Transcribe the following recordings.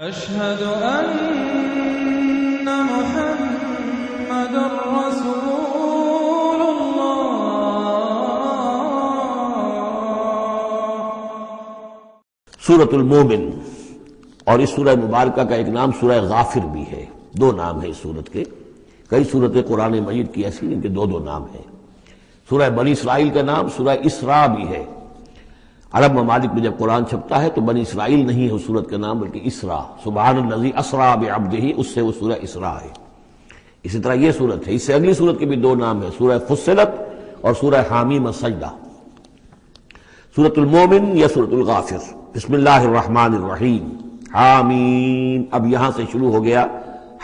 أشهد أن محمد رسول الله۔ سورۃ المومن، اور اس سورہ مبارکہ کا ایک نام سورہ غافر بھی ہے۔ دو نام ہیں اس سورت کے۔ کئی سورتیں قرآن مجید کی ایسی ہیں کہ دو دو نام ہیں۔ سورہ بنی اسرائیل کا نام سورہ اسراء بھی ہے۔ عرب ممالک میں جب قرآن چھپتا ہے تو بنی اسرائیل نہیں ہے اس سورت کا نام، بلکہ اسراء، سبحان الذی اسریٰ بعبدہ، اس سے وہ سورہ اسراء ہے۔ اسی طرح یہ سورت ہے۔ اس سے اگلی سورت کے بھی دو نام ہیں، سورہ فصلت اور سورہ حامیم السجدہ۔ سورۃ المومن یا سورۃ الغافر۔ بسم اللہ الرحمن الرحیم۔ حامیم، اب یہاں سے شروع ہو گیا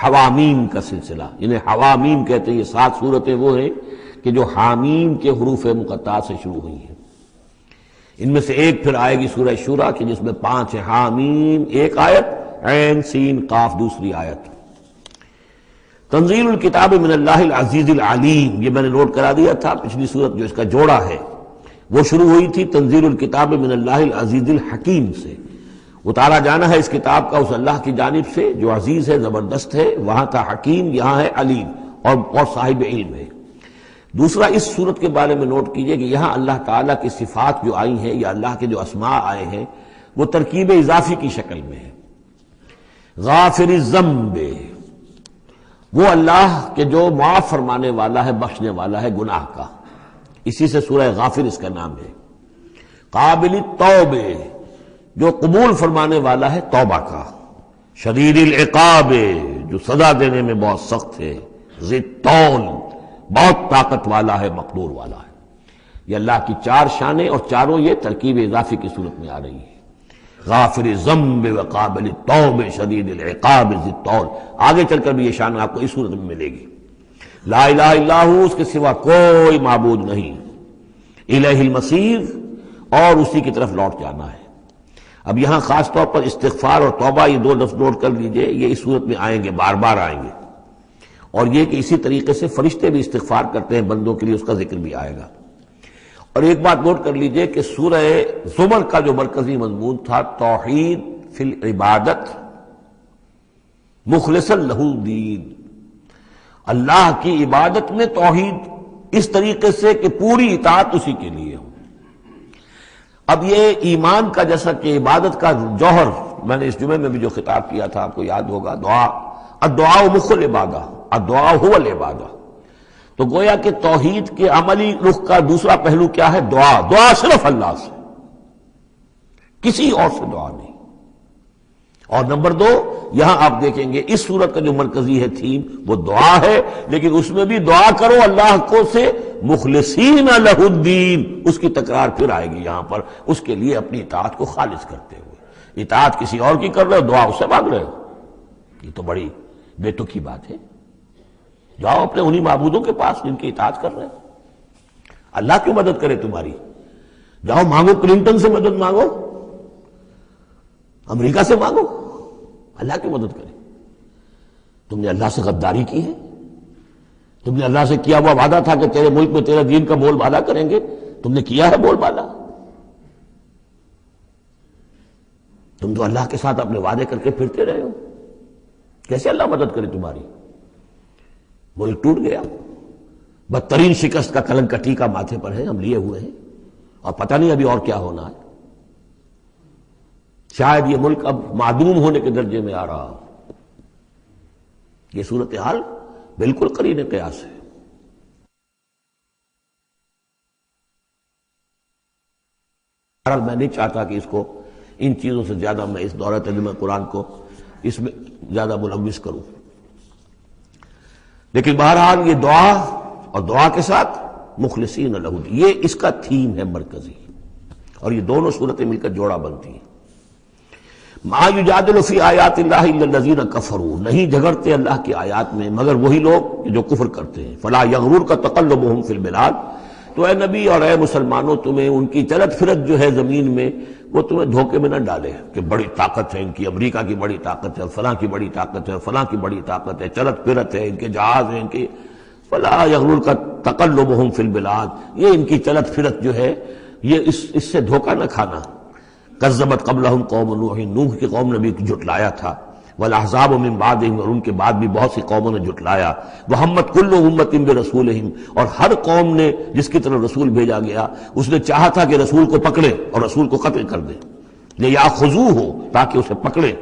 حوامیم کا سلسلہ، یعنی حوامیم کہتے ہیں یہ 7 سورتیں وہ ہیں کہ جو حامیم کے حروف مقطعات سے شروع ہوئی ہیں۔ ان میں سے ایک پھر آئے گی سورہ شورى کہ جس میں 5 ہیں، حامیم ایک آیت، عین سین قاف دوسری آیت۔ تنزیل الکتاب من اللہ العزیز العلیم، یہ میں نے نوٹ کرا دیا تھا۔ پچھلی سورت جو اس کا جوڑا ہے وہ شروع ہوئی تھی تنزیل الکتاب من اللہ العزیز الحکیم سے، اتارا جانا ہے اس کتاب کا اس اللہ کی جانب سے جو عزیز ہے، زبردست ہے، وہاں کا حکیم، یہاں ہے علیم اور صاحب علم ہے۔ دوسرا اس صورت کے بارے میں نوٹ کیجئے کہ یہاں اللہ تعالیٰ کی صفات جو آئی ہیں یا اللہ کے جو اسماء آئے ہیں وہ ترکیب اضافی کی شکل میں ہے۔ غافر الذنب، وہ اللہ کہ جو معاف فرمانے والا ہے، بخشنے والا ہے گناہ کا، اسی سے سورہ غافر اس کا نام ہے۔ قابل التوب، جو قبول فرمانے والا ہے توبہ کا۔ شدید العقاب، جو سزا دینے میں بہت سخت ہے۔ ذی الطول، بہت طاقت والا ہے، مقدور والا ہے۔ یہ اللہ کی 4 شانیں اور چاروں یہ ترکیب اضافی کی صورت میں آ رہی ہے۔ غافر الذنب وقابل التوب شدید العقاب ذی الطول، آگے چل کر بھی یہ شان آپ کو اس صورت میں ملے گی۔ لا الہ الا ہو، اس کے سوا کوئی معبود نہیں۔ الیہ المصیر، اور اسی کی طرف لوٹ جانا ہے۔ اب یہاں خاص طور پر استغفار اور توبہ، یہ 2 لفظ نوٹ کر لیجئے، یہ اس صورت میں آئیں گے، بار بار آئیں گے۔ اور یہ کہ اسی طریقے سے فرشتے بھی استغفار کرتے ہیں بندوں کے لیے، اس کا ذکر بھی آئے گا۔ اور ایک بات نوٹ کر لیجئے کہ سورہ زمر کا جو مرکزی مضمون تھا توحید فی العبادت مخلصا لہ الدین، اللہ کی عبادت میں توحید اس طریقے سے کہ پوری اطاعت اسی کے لیے ہو۔ اب یہ ایمان کا جیسا کہ عبادت کا جوہر، میں نے اس جمعے میں بھی جو خطاب کیا تھا آپ کو یاد ہوگا، دعا، الدعاء مخ العبادہ، الدعاء هو العبادہ، تو گویا کہ توحید کے عملی رخ کا دوسرا پہلو کیا ہے؟ دعا۔ دعا صرف اللہ سے، کسی اور سے دعا نہیں۔ اور نمبر 2، یہاں آپ دیکھیں گے اس صورت کا جو مرکزی ہے تھیم وہ دعا ہے، لیکن اس میں بھی دعا کرو اللہ کو سے مخلصین لہ الدین، اس کی تکرار پھر آئے گی یہاں پر، اس کے لیے اپنی اطاعت کو خالص کرتے ہوئے۔ اطاعت کسی اور کی کر رہے ہو، دعا اس سے مانگ رہے ہو، یہ تو بڑی بے تکی بات ہے۔ جاؤ اپنے انہی معبودوں کے پاس جن کی اطاعت کر رہے ہو، اللہ کیوں مدد کرے تمہاری؟ جاؤ مانگو، کلنٹن سے مدد مانگو، امریکہ سے مانگو، اللہ کی مدد کرے۔ تم نے اللہ سے غداری کی ہے، تم نے اللہ سے کیا ہوا وعدہ تھا کہ تیرے ملک میں تیرے دین کا بول بالا کریں گے، تم نے کیا ہے بول بالا؟ تم تو اللہ کے ساتھ اپنے وعدے کر کے پھرتے رہے ہو، کیسے اللہ مدد کرے تمہاری؟ ملک ٹوٹ گیا، بدترین شکست کا کلنک کا ٹیکہ ماتھے پر ہے، ہم لیے ہوئے ہیں، اور پتہ نہیں ابھی اور کیا ہونا ہے۔ شاید یہ ملک اب معدوم ہونے کے درجے میں آ رہا ہو۔ یہ صورتحال بالکل قرین قیاس ہے۔ میں نہیں چاہتا کہ اس کو ان چیزوں سے زیادہ میں اس دورہ ترجمہ قرآن کو اس میں زیادہ ملوث کروں، لیکن بہرحال یہ دعا اور دعا کے ساتھ مخلصین لہ الدین، یہ اس کا تھیم ہے مرکزی، اور یہ دونوں صورتیں مل کر جوڑا بنتی ہیں۔ ما یجادل فی آیات اللہ الا الذین کفروا، نہیں جھگڑتے اللہ کی آیات میں مگر وہی لوگ جو کفر کرتے ہیں۔ فلا یغررک تقلبہم فی البلاد، تو اے نبی اور اے مسلمانوں تمہیں ان کی چلت پھرت جو ہے زمین میں وہ تمہیں دھوکے میں نہ ڈالے کہ بڑی طاقت ہے ان کی، امریکہ کی بڑی طاقت ہے، فلاں کی بڑی طاقت ہے، فلاں کی بڑی طاقت ہے، چلت پھرت ہے، ان کے جہاز ہیں، ان کی فلا یغررک تقلبہم فی البلاد، یہ ان کی چلت پھرت جو ہے یہ اس سے دھوکہ نہ کھانا۔ کذبت قبلہم قوم نوح، نوح کی قوم نے بھی جھٹلایا تھا۔ والاحزاب من بعدہم، اور ان کے بعد بھی بہت سی قوموں نے جھٹلایا، وہمت کل امت برسولہم، اور ہر قوم نے جس کی طرف رسول بھیجا گیا اس نے چاہا تھا کہ رسول کو پکڑے اور رسول کو قتل کر دے، لیاخذوہ، تاکہ اسے پکڑے،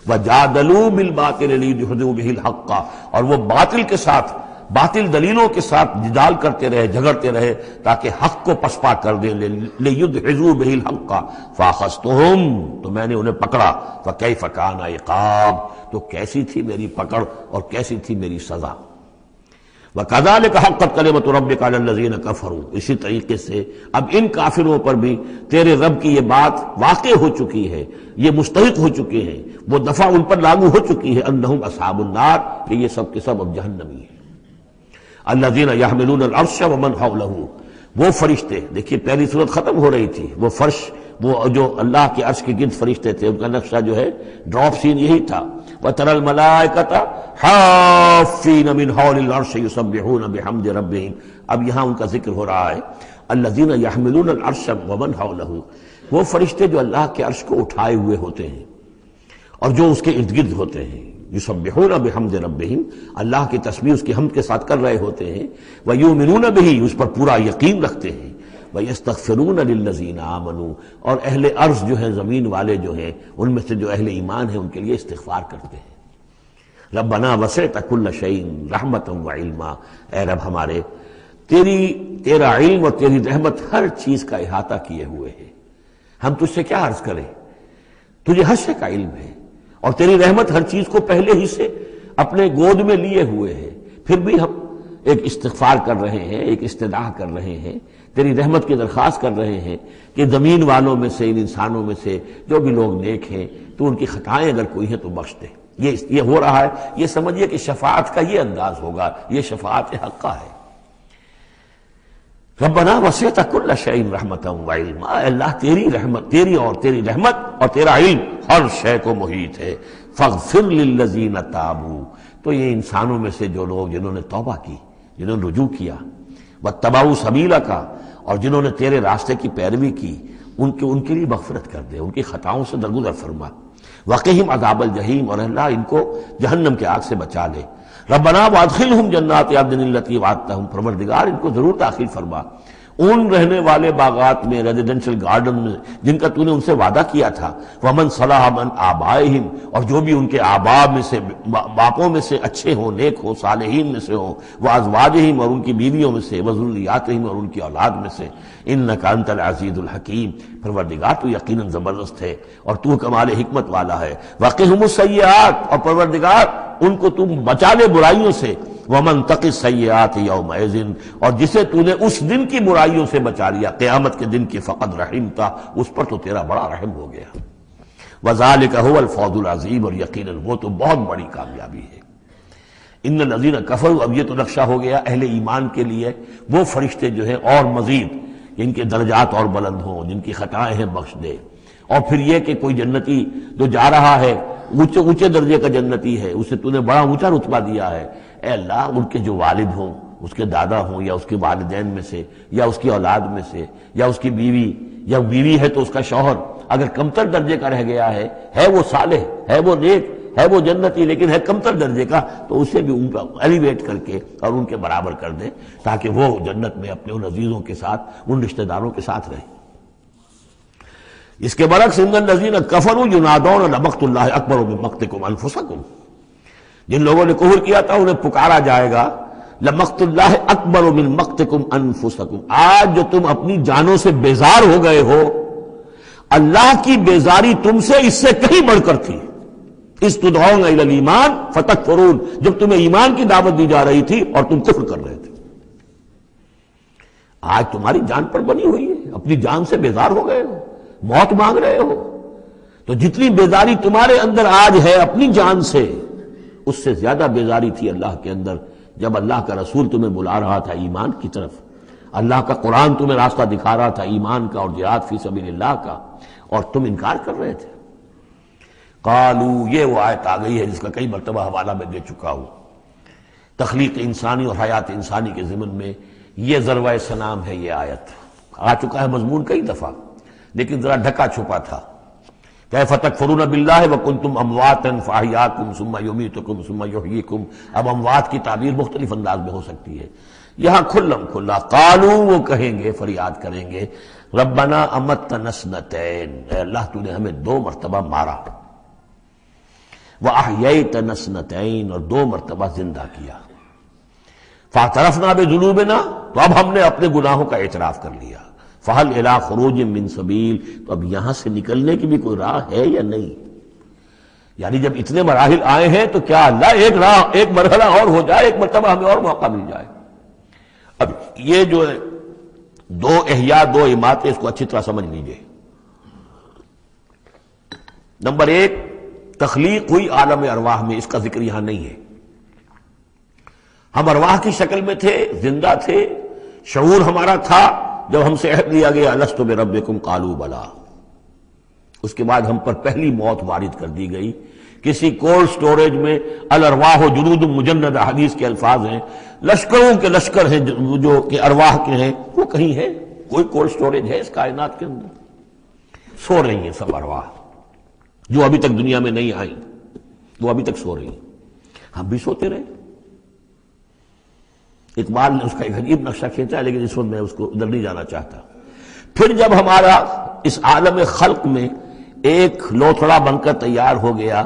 وجادلوا بالباطل لیدحضوا بہ الحق، اور وہ باطل کے ساتھ، باطل دلیلوں کے ساتھ جدال کرتے رہے، جھگڑتے رہے تاکہ حق کو پسپا کر دیں، لیدحضوا بہ الحق فاخذتہم، تو میں نے انہیں پکڑا، فکیف کان عقاب، تو کیسی تھی میری پکڑ اور کیسی تھی میری سزا۔ وَكَذَلِكَ حَقَّتْ كَلِمَةُ رَبِّكَ عَلَى الَّذِينَ كَفَرُوا، اسی طریقے سے اب ان کافروں پر بھی تیرے رب کی یہ بات واقع ہو چکی ہے، یہ مستحق ہو چکے ہیں، وہ دفعہ ان پر لاگو ہو چکی ہے، انہم اصحاب النار، کہ یہ سب کے سب اب جہنمی ہیں۔ الذین یحملون العرش ومن حولہ، وہ فرشتے، دیکھیے پہلی صورت ختم ہو رہی تھی، وہ فرش، وہ جو اللہ کے عرش کے گرد فرشتے تھے، ان کا نقشہ جو ہے ڈراپ سین یہی تھا، وَتَرَى الْمَلَائِكَةَ حَافِّينَ مِنْ حَوْلِ الْعَرْشِ يُسَبِّحُونَ بِحَمْدِ رَبِّهِمْ، اب یہاں ان کا ذکر ہو رہا ہے، الذین یحملون العرش ومن حولہ، وہ فرشتے جو اللہ کے عرش کو اٹھائے ہوئے ہوتے ہیں اور جو اس کے ارد گرد ہوتے ہیں، یسبحون بحمد ربہم، اللہ کی تسبیح اس کی حمد کے ساتھ کر رہے ہوتے ہیں، ویؤمنون بہ، اس پر پورا یقین رکھتے ہیں، ویستغفرون للذین آمنوا، اور اہل ارض جو ہیں، زمین والے جو ہیں، ان میں سے جو اہل ایمان ہیں ان کے لیے استغفار کرتے ہیں۔ ربنا وسعت کل شیء رحمتا وعلما، اے رب ہمارے، تیرا علم اور تیری رحمت ہر چیز کا احاطہ کیے ہوئے ہے، ہم تجھ سے کیا عرض کریں، تجھے ہر شے کا علم ہے، اور تیری رحمت ہر چیز کو پہلے ہی سے اپنے گود میں لیے ہوئے ہے، پھر بھی ہم ایک استغفار کر رہے ہیں، ایک استدعا کر رہے ہیں، تیری رحمت کی درخواست کر رہے ہیں کہ زمین والوں میں سے، ان انسانوں میں سے جو بھی لوگ نیک ہیں، تو ان کی خطائیں اگر کوئی ہیں تو بخش دے۔ یہ ہو رہا ہے، یہ سمجھیے کہ شفاعت کا یہ انداز ہوگا، یہ شفاعت حقہ ہے۔ ربنا وسعت کل شیء رحمتا وعلما، اے اللہ تیری رحمت، تیری رحمت اور تیرا علم ہر شے کو محیط ہے۔ فاغفر للذین تابوا، تو یہ انسانوں میں سے جو لوگ جنہوں نے توبہ کی، جنہوں نے رجوع کیا، واتبعوا سبیلک، اور جنہوں نے تیرے راستے کی پیروی کی، ان کے لیے مغفرت کر دے، ان کی خطاؤں سے درگزر فرما۔ وقہم عذاب الجحیم، اور اللہ ان کو جہنم کے آگ سے بچا لے۔ ربنا وادخلہم جنات عدن التی وعدتہم، پروردگار ان کو ضرور داخل فرما ان رہنے والے باغات میں، ریزیڈنشل گارڈن میں جن کا تو نے ان سے وعدہ کیا تھا۔ ومن صلح من آبائہم، اور جو بھی ان کے آباء میں سے، باپوں میں سے اچھے ہوں، نیک ہوں، صالحین میں سے ہوں، وازواجہم، اور ان کی بیویوں میں سے، وذریاتہم، اور ان کی اولاد میں سے۔ انک انت العزیز الحکیم، پروردگار تو یقیناً زبردست ہے اور تو کمال حکمت والا ہے۔ وقہم السیئات، اور پروردگار ان کو تم بچا لے برائیوں سے۔ ومن تق السیئات یومئذ، اور جسے تو نے اس دن کی برائیوں سے بچا لیا، قیامت کے دن کی، فقد رحمتا، اس پر تو تیرا بڑا رحم ہو گیا۔ وذالک هو الفوز العظیم، اور یقیناً وہ تو بہت بڑی کامیابی ہے۔ ان الذین کفروا، اب یہ تو نقشہ ہو گیا اہل ایمان کے لیے، وہ فرشتے جو ہیں اور مزید جن کے درجات اور بلند ہوں، جن کی خطائیں ہیں بخش دے۔ اور پھر یہ کہ کوئی جنتی جو جا رہا ہے اونچے درجے کا جنتی ہے، اسے تو نے بڑا اونچا رتبہ دیا ہے، اے اللہ ان کے جو والد ہوں، اس کے دادا ہوں، یا اس کے والدین میں سے، یا اس کی اولاد میں سے، یا اس کی بیوی، یا بیوی ہے تو اس کا شوہر اگر کمتر درجے کا رہ گیا ہے وہ صالح، ہے وہ نیک، ہے وہ جنتی، لیکن ہے کمتر درجے کا، تو اسے بھی ایلیویٹ کر کے اور ان کے برابر کر دے، تاکہ وہ جنت میں اپنے ان عزیزوں کے ساتھ، ان رشتہ داروں کے ساتھ رہے۔ اس کے برعکس ان الذین کفروا ینادون لمقت اللہ اکبر من مقتکم انفسکم، جن لوگوں نے کفر کیا تھا انہیں پکارا جائے گا، لمقت اللہ اکبر من مقتکم انفسکم، آج جو تم اپنی جانوں سے بیزار ہو گئے ہو، اللہ کی بیزاری تم سے اس سے کہیں بڑھ کر تھی۔ اذ تدعون الی الایمان فتکفرون، جب تمہیں ایمان کی دعوت دی جا رہی تھی اور تم کفر کر رہے تھے۔ آج تمہاری جان پر بنی ہوئی ہے، اپنی جان سے بیزار ہو گئے ہو، موت مانگ رہے ہو، تو جتنی بیزاری تمہارے اندر آج ہے اپنی جان سے، اس سے زیادہ بیزاری تھی اللہ کے اندر جب اللہ کا رسول تمہیں بلا رہا تھا ایمان کی طرف، اللہ کا قرآن تمہیں راستہ دکھا رہا تھا ایمان کا اور جہاد فی سبیل اللہ کا، اور تم انکار کر رہے تھے۔ قالو، یہ وہ آیت آ گئی ہے جس کا کئی مرتبہ حوالہ میں دے چکا ہوں، تخلیق انسانی اور حیات انسانی کے ضمن میں یہ ذروہ سنام ہے۔ یہ آیت آ چکا ہے مضمون کئی دفعہ، لیکن ذرا ڈھکا چھپا تھا۔ کیف تکفرون باللہ وکنتم امواتا فاحیاکم ثم یمیتکم ثم یحییکم. اب اموات کی تعبیر مختلف انداز میں ہو سکتی ہے. یہاں کھلم کھلا قالوا وہ کہیں گے، فریاد کریں گے، ربنا امتنا اثنتین، اے اللہ تو نے ہمیں 2 مرتبہ مارا، واحییتنا اثنتین، اور 2 مرتبہ زندہ کیا، فاعترفنا بذنوبنا، تو اب ہم نے اپنے گناہوں کا اعتراف کر لیا، فہل الی خروج من سبیل، تو اب یہاں سے نکلنے کی بھی کوئی راہ ہے یا نہیں؟ یعنی جب اتنے مراحل آئے ہیں تو کیا اللہ ایک مرحلہ اور ہو جائے، ایک مرتبہ ہمیں اور موقع مل جائے؟ اب یہ جو ہے 2 احیاء 2 اماتیں، اس کو اچھی طرح سمجھ لیجئے. نمبر 1، تخلیق ہوئی عالم ارواح میں، اس کا ذکر یہاں نہیں ہے. ہم ارواح کی شکل میں تھے، زندہ تھے، شعور ہمارا تھا. جب ہم سے عہد لیا گیا الست بربکم قالوا بلا، اس کے بعد ہم پر پہلی موت وارد کر دی گئی. کسی کولڈ سٹوریج میں الارواح جنود مجندہ، حدیث کے الفاظ ہیں، لشکروں کے لشکر ہیں جو کہ ارواح کے ہیں، وہ کہیں ہے؟ کوئی کولڈ سٹوریج ہے اس کائنات کے اندر؟ سو رہی ہیں سب ارواح جو ابھی تک دنیا میں نہیں آئیں، وہ ابھی تک سو رہی ہیں. ہم بھی سوتے رہے. اقبال نے اس کا ایک عجیب نقشہ کھینچا ہے، لیکن اس وقت میں اس کو ادھر نہیں جانا چاہتا. پھر جب ہمارا اس عالم خلق میں ایک لوتھڑا بن کر تیار ہو گیا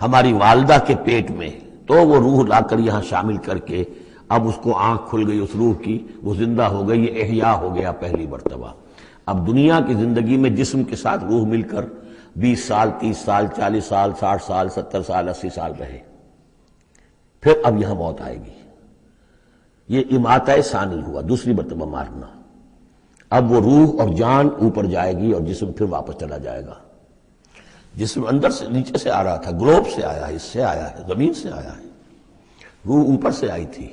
ہماری والدہ کے پیٹ میں، تو وہ روح لا کر یہاں شامل کر کے اب اس کو آنکھ کھل گئی اس روح کی، وہ زندہ ہو گئی، یہ احیاء ہو گیا پہلی مرتبہ. اب دنیا کی زندگی میں جسم کے ساتھ روح مل کر 20 سال 30 سال 40 سال 60 سال 70 سال 80 سال رہے. پھر اب یہاں موت آئے گی. یہ اماتہ ثانی ہوا، دوسری مرتبہ مارنا. اب وہ روح اور جان اوپر جائے گی اور جسم پھر واپس چلا جائے گا. جسم اندر سے نیچے سے آ رہا تھا، گلوب سے آیا ہے، اس سے آیا ہے، زمین سے آیا ہے. روح اوپر سے آئی تھی.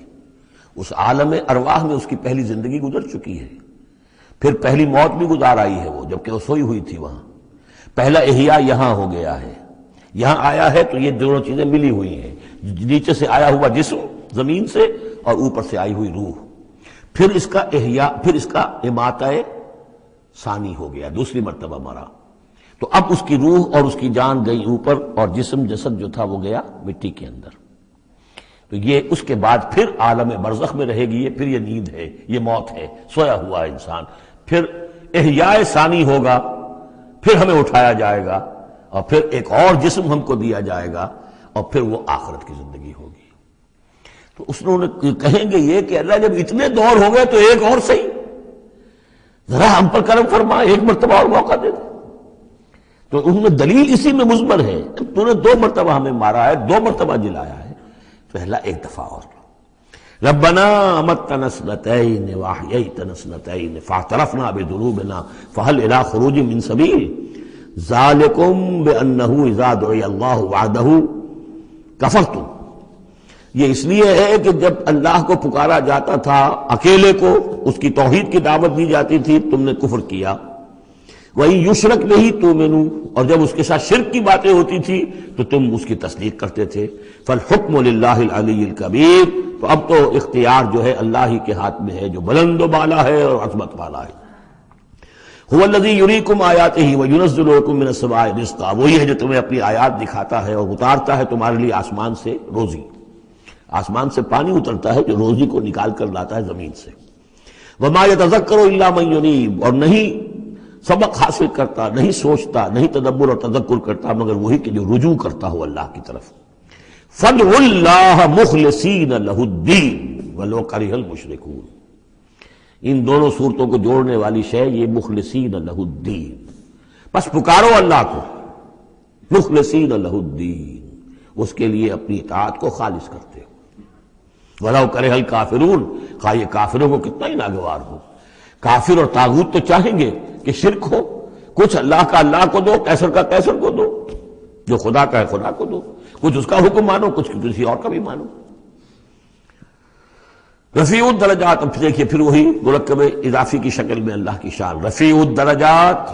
اس عالم ارواح میں اس کی پہلی زندگی گزر چکی ہے. پھر پہلی موت بھی گزار آئی ہے وہ، جبکہ وہ سوئی ہوئی تھی وہاں. پہلا احیاء یہاں ہو گیا ہے. یہاں آیا ہے تو یہ دونوں چیزیں ملی ہوئی ہیں، نیچے سے آیا ہوا جسم زمین سے اور اوپر سے آئی ہوئی روح. پھر اس کا احیاء، پھر اس کا اماتہ ثانی ہو گیا، دوسری مرتبہ مرا. تو اب اس کی روح اور اس کی جان گئی اوپر اور جسم جسد جو تھا وہ گیا مٹی کے اندر. تو یہ اس کے بعد پھر عالم برزخ میں رہے گی. یہ پھر یہ نیند ہے، یہ موت ہے، سویا ہوا انسان. پھر احیاء ثانی ہوگا، پھر ہمیں اٹھایا جائے گا اور پھر ایک اور جسم ہم کو دیا جائے گا اور پھر وہ آخرت کی زندگی ہوگی. تو اس نے کہیں گے یہ کہ اللہ جب اتنے دور ہو گئے تو ایک اور صحیح، ذرا ہم پر کرم فرما، ایک مرتبہ اور موقع دے دے. تو ان میں دلیل اسی میں مضمر ہے. تو نے 2 مرتبہ ہمیں مارا ہے، 2 مرتبہ جلایا ہے، تو اللہ ایک دفعہ اور. ربنا امتنا اثنتین واحییتنا اثنتین فاعترفنا بذنوبنا فهل الى خروج من سبیل ذالکم بانہ اذا دعی اللہ وحدہ کفرتم. یہ اس لیے ہے کہ جب اللہ کو پکارا جاتا تھا اکیلے کو، اس کی توحید کی دعوت دی جاتی تھی، تم نے کفر کیا. وہی یشرک نہیں تؤمنوا، اور جب اس کے ساتھ شرک کی باتیں ہوتی تھی تو تم اس کی تصدیق کرتے تھے. فالحکم للہ العلی الکبیر، تو اب تو اختیار جو ہے اللہ ہی کے ہاتھ میں ہے جو بلند و بالا ہے اور عظمت والا ہے. هو الذی یریکم آیاتہ وینزل لکم من السماء رزقا، وہی ہے جو تمہیں اپنی آیات دکھاتا ہے اور اتارتا ہے تمہارے لیے آسمان سے روزی. آسمان سے پانی اترتا ہے جو روزی کو نکال کر لاتا ہے زمین سے. وما یتذکر الا من ینیب، اور نہیں سبق حاصل کرتا، نہیں سوچتا، نہیں تدبر اور تذکر کرتا مگر وہی کہ جو رجوع کرتا ہو اللہ کی طرف. فادعوا اللہ مخلصین لہ الدین ولو کرہ المشرکون. ان دونوں صورتوں کو جوڑنے والی شے یہ مخلصین لہ الدین، بس پکارو اللہ کو مخلصین لہ الدین، اس کے لیے اپنی اطاعت کو خالص کرتے ہو. وَلَوْ كَرِهَ الْكَافِرُونَ، خواہ یہ کافروں کو کتنا ہی ناگوار ہو. کافر اور طاغوت تو چاہیں گے کہ شرک ہو، کچھ اللہ کا اللہ کو دو، کیسر کا کیسر کو دو، جو خدا کا ہے خدا کو دو، کچھ اس کا حکم مانو، کچھ کسی اور کا بھی مانو. رفیع الدرجات، اب دیکھیے پھر وہی مرکب اضافی کی شکل میں اللہ کی شان. رفیع الدرجات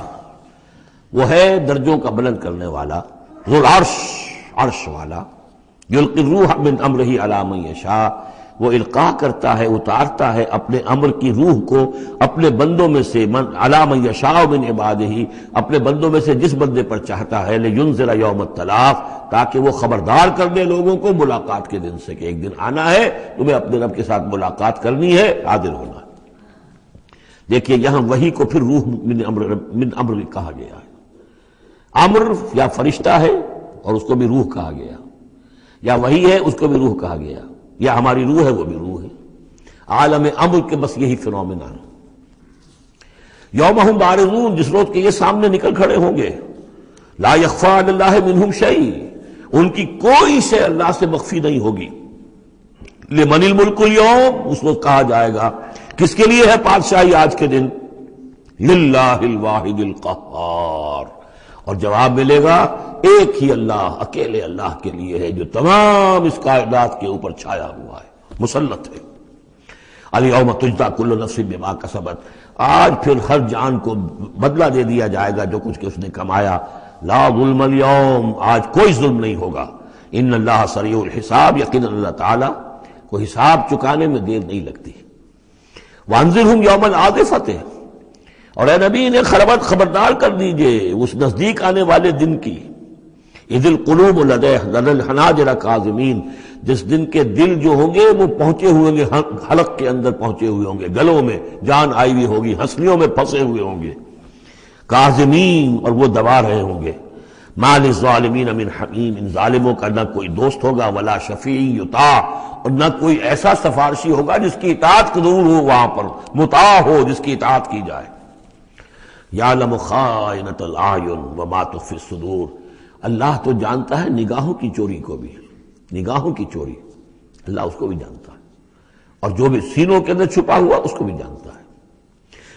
وہ ہے درجوں کا بلند کرنے والا، ذو العرش، عرش والا. یلقی الروح من امرہ علی من یشاء، وہ القاء کرتا ہے، اتارتا ہے اپنے امر کی روح کو اپنے بندوں میں سے، من علی من یشاء من عبادہ، اپنے بندوں میں سے جس بندے پر چاہتا ہے، لینذر یوم التلاق، تاکہ وہ خبردار کر دے لوگوں کو ملاقات کے دن سے کہ ایک دن آنا ہے، تمہیں اپنے رب کے ساتھ ملاقات کرنی ہے، حاضر ہونا ہے۔ دیکھیے یہاں وحی کو پھر روح من امر کہا گیا ہے۔ امر یا فرشتہ ہے اور اس کو بھی روح کہا گیا، یا وحی ہے اس کو بھی روح کہا گیا، یا ہماری روح ہے وہ بھی روح ہے۔ عالم امر کے بس یہی فنومینا ہے۔ یوم ہم بارزون، جس روز کے یہ سامنے نکل کھڑے ہوں گے، لا یخفی علی اللہ منہم شیء، ان کی کوئی شے اللہ سے مخفی نہیں ہوگی۔ لمن الملک اليوم، اس وقت کہا جائے گا کس کے لیے ہے بادشاہی آج کے دن؟ للہ الواحد القہار، اور جواب ملے گا ایک ہی اللہ، اکیلے اللہ کے لیے ہے جو تمام اس کائنات کے اوپر چھایا ہوا ہے، مسلط ہے۔ الیوم تجزی کل نفس بما کسبت، آج پھر ہر جان کو بدلہ دے دیا جائے گا جو کچھ کہ اس نے کمایا۔ لا ظلم اليوم، آج کوئی ظلم نہیں ہوگا۔ ان اللہ سریع الحساب، یقینا اللہ تعالیٰ کو حساب چکانے میں دیر نہیں لگتی۔ وانذرہم یوم العاصفۃ، اور اے نبی انہیں خبردار کر دیجئے اس نزدیک آنے والے دن کی۔ اذ القلوب لدی الحناجر کاظمین، جس دن کے دل جو ہوں گے وہ پہنچے ہوئے ہوں گے، حلق کے اندر پہنچے ہوئے ہوں گے، گلوں میں جان آئی ہوئی ہوگی، ہنسلیوں میں پھنسے ہوئے ہوں گے، کاظمین، اور وہ دبا رہے ہوں گے۔ ما للظالمین من حمیم، ان ظالموں کا نہ کوئی دوست ہوگا، ولا شفیع یطاع، اور نہ کوئی ایسا سفارشی ہوگا جس کی اطاعت قبول ہو، وہاں پر مطاع ہو جس کی اطاعت کی جائے۔ یعلم خائنۃ الاعین وما تخفی الصدور، اللہ تو جانتا ہے نگاہوں کی چوری کو بھی، نگاہوں کی چوری اللہ اس کو بھی جانتا ہے، اور جو بھی سینوں کے اندر چھپا ہوا اس کو بھی جانتا ہے۔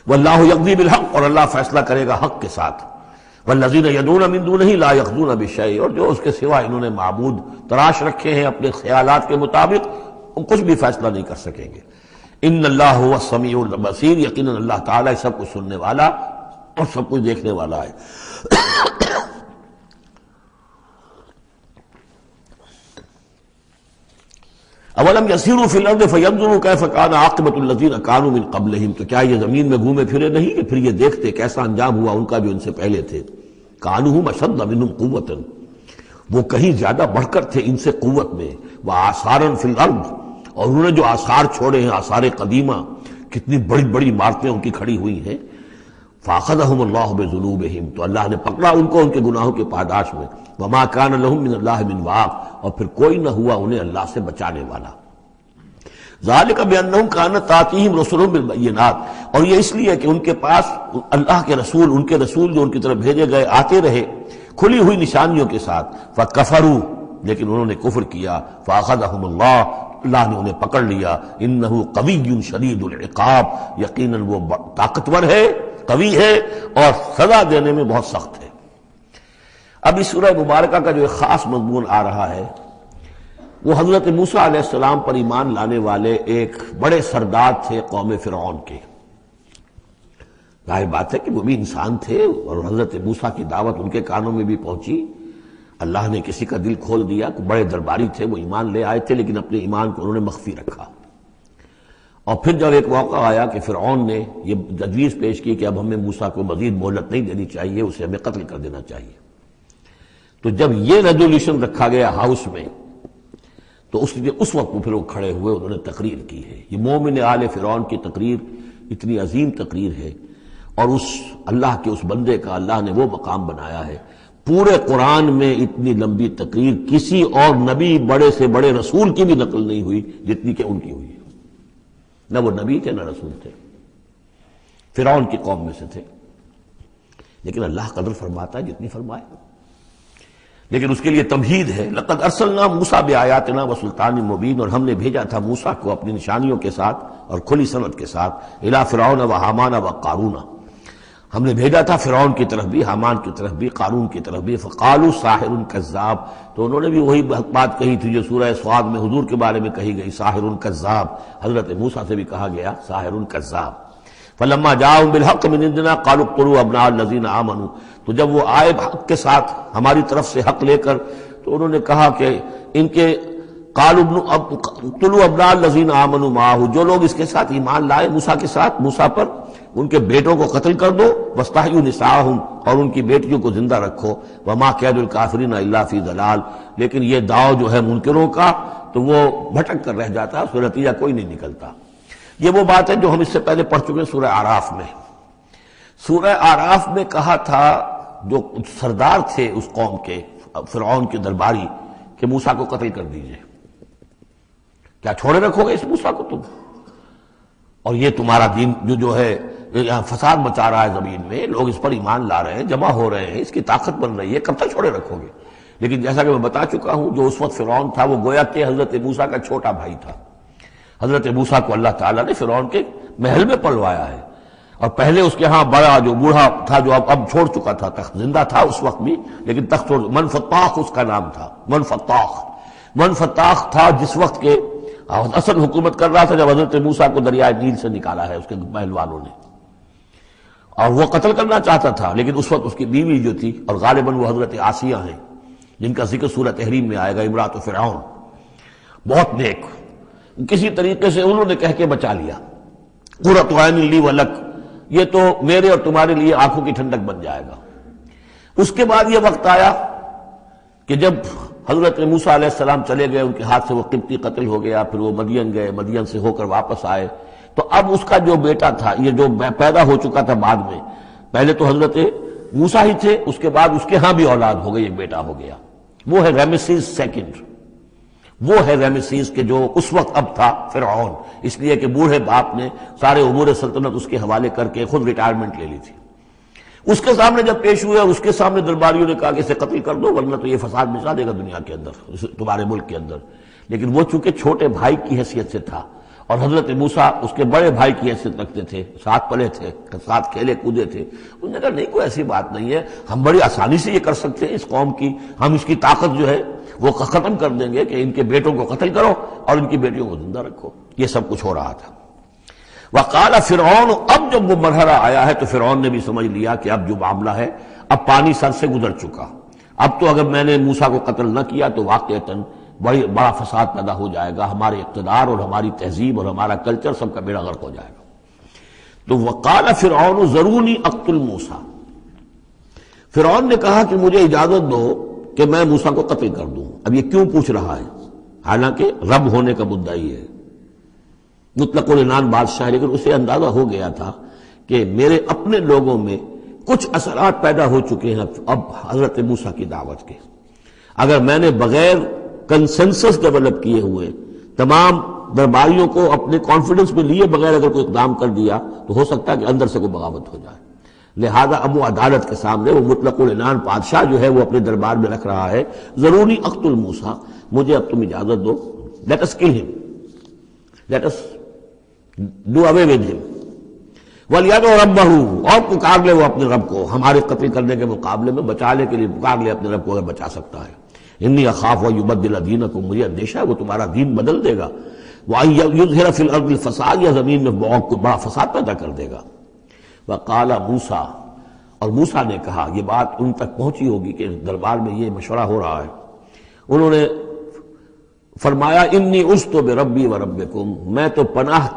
واللہ یقضی بالحق، اور اللہ فیصلہ کرے گا حق کے ساتھ۔ والذین یدعون من دونہ لا یقضون بشیء، اور جو اس کے سوا انہوں نے معبود تراش رکھے ہیں اپنے خیالات کے مطابق، وہ کچھ بھی فیصلہ نہیں کر سکیں گے۔ ان اللہ هو السمیع البصیر، یقیناً اللہ تعالیٰ سب کچھ سننے والا اور سب کچھ دیکھنے والا ہے۔ اولم یسیروا فی الارض فینظروا کیف کان عاقبۃ الذین کانوا من قبلہم، تو کیا یہ زمین میں گھومے پھرے نہیں کہ پھر یہ دیکھتے کیسا انجام ہوا ان کا جو ان سے پہلے تھے۔ کانوا اشد منہم قوۃ، وہ کہیں زیادہ بڑھ کر تھے ان سے قوت میں، وآثارا فی الارض، اور انہوں نے جو آثار چھوڑے ہیں، آثار قدیمہ، کتنی بڑی بڑی عمارتیں ان کی کھڑی ہوئی ہیں۔ فاخذہم اللہ بذنوبہم، تو اللہ نے پکڑا ان کو ان کے گناہوں کے پاداش میں۔ وما کان لہم من اللہ من واق، اور پھر کوئی نہ ہوا انہیں اللہ سے بچانے والا۔ ذالک بانہم کانت تاتیہم رسلہم بالبینات، اور یہ اس لیے کہ ان کے پاس اللہ کے رسول، ان کے رسول جو ان کی طرف بھیجے گئے آتے رہے کھلی ہوئی نشانیوں کے ساتھ۔ فکفروا، لیکن انہوں نے کفر کیا۔ فاخذہم اللہ، اللہ نے انہیں پکڑ لیا۔ انہ قوی شدید العقاب، یقیناً وہ طاقتور ہے، قوی ہے، اور سزا دینے میں بہت سخت ہے۔ اب اس سورہ مبارکہ کا جو ایک خاص مضمون آ رہا ہے وہ حضرت موسیٰ علیہ السلام پر ایمان لانے والے ایک بڑے سردار تھے قوم فرعون کے۔ ظاہر بات ہے کہ وہ بھی انسان تھے، اور حضرت موسیٰ کی دعوت ان کے کانوں میں بھی پہنچی۔ اللہ نے کسی کا دل کھول دیا، بڑے درباری تھے، وہ ایمان لے آئے تھے، لیکن اپنے ایمان کو انہوں نے مخفی رکھا۔ اور پھر جب ایک موقع آیا کہ فرعون نے یہ تجویز پیش کی کہ اب ہمیں موسیٰ کو مزید مہلت نہیں دینی چاہیے، اسے ہمیں قتل کر دینا چاہیے، تو جب یہ ریزولوشن رکھا گیا ہاؤس میں، تو اس وقت پھر وہ کھڑے ہوئے، انہوں نے تقریر کی ہے۔ یہ مومن آل فرعون کی تقریر اتنی عظیم تقریر ہے، اور اس اللہ کے اس بندے کا اللہ نے وہ مقام بنایا ہے۔ پورے قرآن میں اتنی لمبی تقریر کسی اور نبی، بڑے سے بڑے رسول کی بھی نقل نہیں ہوئی جتنی کہ ان کی ہوئی ہے۔ نہ وہ نبی تھے نہ رسول تھے، فرعون کی قوم میں سے تھے، لیکن اللہ قدر فرماتا ہے جتنی فرمائے۔ لیکن اس کے لیے تمہید ہے۔ لقد ارسلنا موسیٰ بآیاتنا وسلطان مبین، اور ہم نے بھیجا تھا موسیٰ کو اپنی نشانیوں کے ساتھ اور کھلی سند کے ساتھ، الی فرعون وحامان وقارون، ہم نے بھیجا تھا فرعون کی طرف بھی، حامان کی طرف بھی، قارون کی طرف بھی۔ فقالوا ساحر کذاب، تو انہوں نے بھی وہی بات کہی تھی جو سورہ صاد میں حضور کے بارے میں کہی گئی، ساحر کذاب۔ حضرت موسیٰ سے بھی کہا گیا ساحر کذاب۔ فلما جاءهم بالحق من عندنا قالوا اقتلوا ابناء الذين آمنوا، تو جب وہ آئے حق کے ساتھ ہماری طرف سے حق لے کر، تو انہوں نے کہا کہ ان کے قالوا اقتلوا ابناء الذین آمنوا معه، جو لوگ اس کے ساتھ ایمان لائے موسیٰ کے ساتھ، موسیٰ پر، ان کے بیٹوں کو قتل کر دو، واستحیوا نساءہم، اور ان کی بیٹیوں کو زندہ رکھو، وما کید الکافرین الا فی ضلال، لیکن یہ داؤ جو ہے منکروں کا تو وہ بھٹک کر رہ جاتا ہے، اس کا نتیجہ کوئی نہیں نکلتا۔ یہ وہ بات ہے جو ہم اس سے پہلے پڑھ چکے ہیں سورہ اعراف میں۔ سورہ اعراف میں کہا تھا جو سردار تھے اس قوم کے، فرعون کے درباری، کہ موسیٰ کو قتل کر دیجئے، کیا چھوڑے رکھو گے اس موسیٰ کو تم؟ اور یہ تمہارا دین جو ہے یہاں فساد مچا رہا ہے زمین میں، لوگ اس پر ایمان لا رہے ہیں، جمع ہو رہے ہیں، اس کی طاقت بن رہی ہے، کب تک چھوڑے رکھو گے؟ لیکن جیسا کہ میں بتا چکا ہوں، جو اس وقت فرعون تھا وہ گویا کہ حضرت موسیٰ کا چھوٹا بھائی تھا۔ حضرت موسیٰ کو اللہ تعالیٰ نے فرعون کے محل میں پلوایا ہے، اور پہلے اس کے ہاں بڑا جو بوڑھا تھا جو اب چھوڑ چکا تھا تخت، زندہ تھا اس وقت بھی لیکن تخت چھوڑ، منفتاخ اس کا نام تھا، منفتاخ تھا جس وقت کے اصل حکومت کر رہا تھا جب حضرت موسیٰ کو دریائے نیل سے نکالا ہے اس کے محل والوں نے، اور وہ قتل کرنا چاہتا تھا، لیکن اس وقت اس کی بیوی جو تھی، اور غالباً وہ حضرت آسیہ ہیں جن کا ذکر سورہ تحریم میں آئے گا، امرأۃ فرعون، بہت نیک، کسی طریقے سے انہوں نے کہہ کے بچا لیا، قرۃ عین لی ولک، یہ تو میرے اور تمہارے لیے آنکھوں کی ٹھنڈک بن جائے گا۔ اس کے بعد یہ وقت آیا کہ جب حضرت موسیٰ علیہ السلام چلے گئے، ان کے ہاتھ سے وہ قبطی قتل ہو گیا، پھر وہ مدین گئے، مدین سے ہو کر واپس آئے، تو اب اس کا جو بیٹا تھا، یہ جو پیدا ہو چکا تھا بعد میں، پہلے تو حضرت موسیٰ ہی تھے، اس کے بعد اس کے ہاں بھی اولاد ہو گئی، ایک بیٹا ہو گیا، وہ ہے رامسیس سیکنڈ، وہ ہے رامسیس کے جو اس وقت اب تھا فرعون، اس لیے کہ بوڑھے باپ نے سارے امور سلطنت اس کے حوالے کر کے خود ریٹائرمنٹ لے لی تھی۔ اس کے سامنے جب پیش ہوئے اور اس کے سامنے درباریوں نے کہا کہ اسے قتل کر دو ورنہ تو یہ فساد مچا دے گا دنیا کے اندر، تمہارے ملک کے اندر، لیکن وہ چونکہ چھوٹے بھائی کی حیثیت سے تھا اور حضرت موسیٰ اس کے بڑے بھائی کی حیثیت رکھتے تھے، ساتھ پلے تھے، ساتھ کھیلے کودے تھے، انہوں نے کہا نہیں کوئی ایسی بات نہیں ہے، ہم بڑی آسانی سے یہ کر سکتے ہیں، اس قوم کی ہم اس کی طاقت جو ہے وہ ختم کر دیں گے کہ ان کے بیٹوں کو قتل کرو اور ان کی بیٹیوں کو زندہ رکھو۔ یہ سب کچھ ہو رہا تھا۔ وقال فرعون، اب جب وہ مرحلہ آیا ہے تو فرعون نے بھی سمجھ لیا کہ اب جو معاملہ ہے اب پانی سر سے گزر چکا، اب تو اگر میں نے موسیٰ کو قتل نہ کیا تو واقعتاً بڑا فساد پیدا ہو جائے گا، ہمارے اقتدار اور ہماری تہذیب اور ہمارا کلچر سب کا بیڑا غرق ہو جائے گا۔ تو وقال فرعون ذرونی اقتل موسیٰ، فرعون نے کہا کہ مجھے اجازت دو کہ میں موسیٰ کو قتل کر دوں۔ اب یہ کیوں پوچھ رہا ہے؟ حالانکہ رب ہونے کا مدعی ہے، مطلق العنان بادشاہ، لیکن اسے اندازہ ہو گیا تھا کہ میرے اپنے لوگوں میں کچھ اثرات پیدا ہو چکے ہیں اب حضرت موسیٰ کی دعوت کے، اگر میں نے بغیر کنسنسس ڈیولپ کیے ہوئے تمام درباریوں کو اپنے کانفیڈنس میں لیے بغیر اگر کوئی اقدام کر دیا تو ہو سکتا ہے کہ اندر سے کوئی بغاوت ہو جائے، لہذا اب وہ عدالت کے سامنے وہ مطلق العنان بادشاہ جو ہے وہ اپنے دربار میں رکھ رہا ہے، ضروری اقتل موسیٰ، مجھے اب تم اجازت دو، late us call him, let us do away with him, وَلْيَدْعُ رَبَّهُ، اور پکار لے وہ اپنے رب کو، ہمارے قتل کرنے کے مقابلے میں بچانے کے لیے پکار لے اپنے رب کو اگر بچا سکتا ہے۔ انی اخاف ان یبدل دینکم، مجھے اندیشہ ہے وہ تمہارا دین بدل دے گا، وَأَن یظہر فی الارض الفساد، یا زمین میں بہت بڑا فساد پیدا کر دے گا۔ وقال موسیٰ، اور موسیٰ نے کہا، یہ بات ان تک پہنچی ہوگی کہ دربار میں یہ مشورہ ہو رہا ہے، انہوں نے فرمایا انی عذت بربی وربکم، میں تو پناہ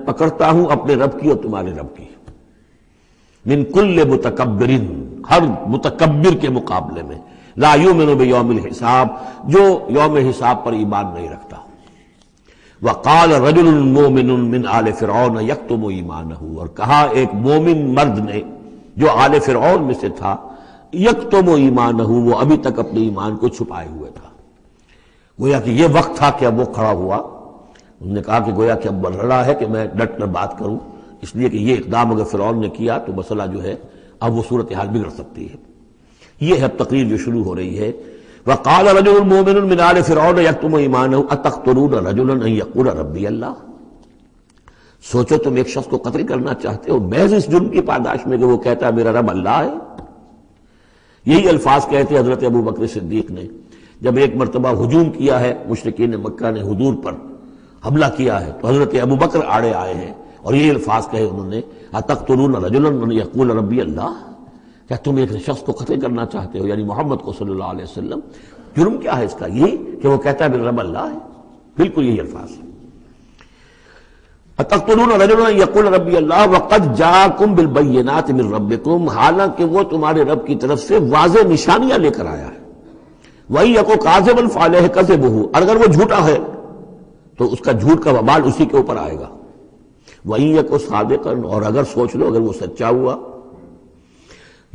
پکڑتا ہوں اپنے رب کی اور تمہارے رب کی، من کل متکبر، ہر متکبر کے مقابلے میں، لا یؤمن بیوم الحساب، جو یوم حساب پر ایمان نہیں رکھتا۔ وقال رجل مومن من آل فرعون یکتم ایمانہ، اور کہا ایک مومن مرد نے جو آل فرعون میں سے تھا، یکتم ایمانہ، وہ ابھی تک اپنے ایمان کو چھپائے ہوئے تھا، گویا کہ یہ وقت تھا کہ اب وہ کھڑا ہوا، انہوں نے کہا کہ گویا کہ اب بڑھ رہا ہے کہ میں ڈٹ کر بات کروں، اس لیے کہ یہ اقدام اگر فرعون نے کیا تو مسئلہ جو ہے اب وہ صورتحال بگڑ سکتی ہے۔ یہ ہے تقریر جو شروع ہو رہی ہے، وقال رجل مومن من آل فرعون یکتم ایمانہ اتقتلون رجلا ان یقول ربی اللہ، سوچو تم ایک شخص کو قتل کرنا چاہتے ہو محض اس جرم کی پاداش میں کہ وہ کہتا ہے میرا رب اللہ ہے۔ یہی الفاظ کہتے حضرت ابو بکر صدیق نے جب ایک مرتبہ ہجوم کیا ہے، مشرکین مکہ نے حضور پر حملہ کیا ہے، تو حضرت ابو بکر آڑے آئے ہیں اور یہ الفاظ کہے انہوں نے، اتقتلون رجلا ان یقول ربی اللہ، کیا تم ایک شخص کو قتل کرنا چاہتے ہو، یعنی محمد کو صلی اللہ علیہ وسلم، جرم کیا ہے اس کا؟ یہی کہ وہ کہتا ہے میرا رب اللہ ہے۔ بالکل یہی الفاظ ہیں۔ اتقتلون رجلا یقول ربی اللہ وقد جاءکم بالبینات من ربکم، حالانکہ وہ تمہارے رب کی طرف سے واضح نشانیاں لے کر آیا ہے۔ وَإِن يَكُ كَاذِبًا فَعَلَيْهِ كَذِبُهُ، اور اگر وہ جھوٹا ہے تو اس کا جھوٹ کا وبال اسی کے اوپر آئے گا۔ وَإِن يَكُ صَادِقًا، اور اگر سوچ لو اگر وہ سچا ہوا،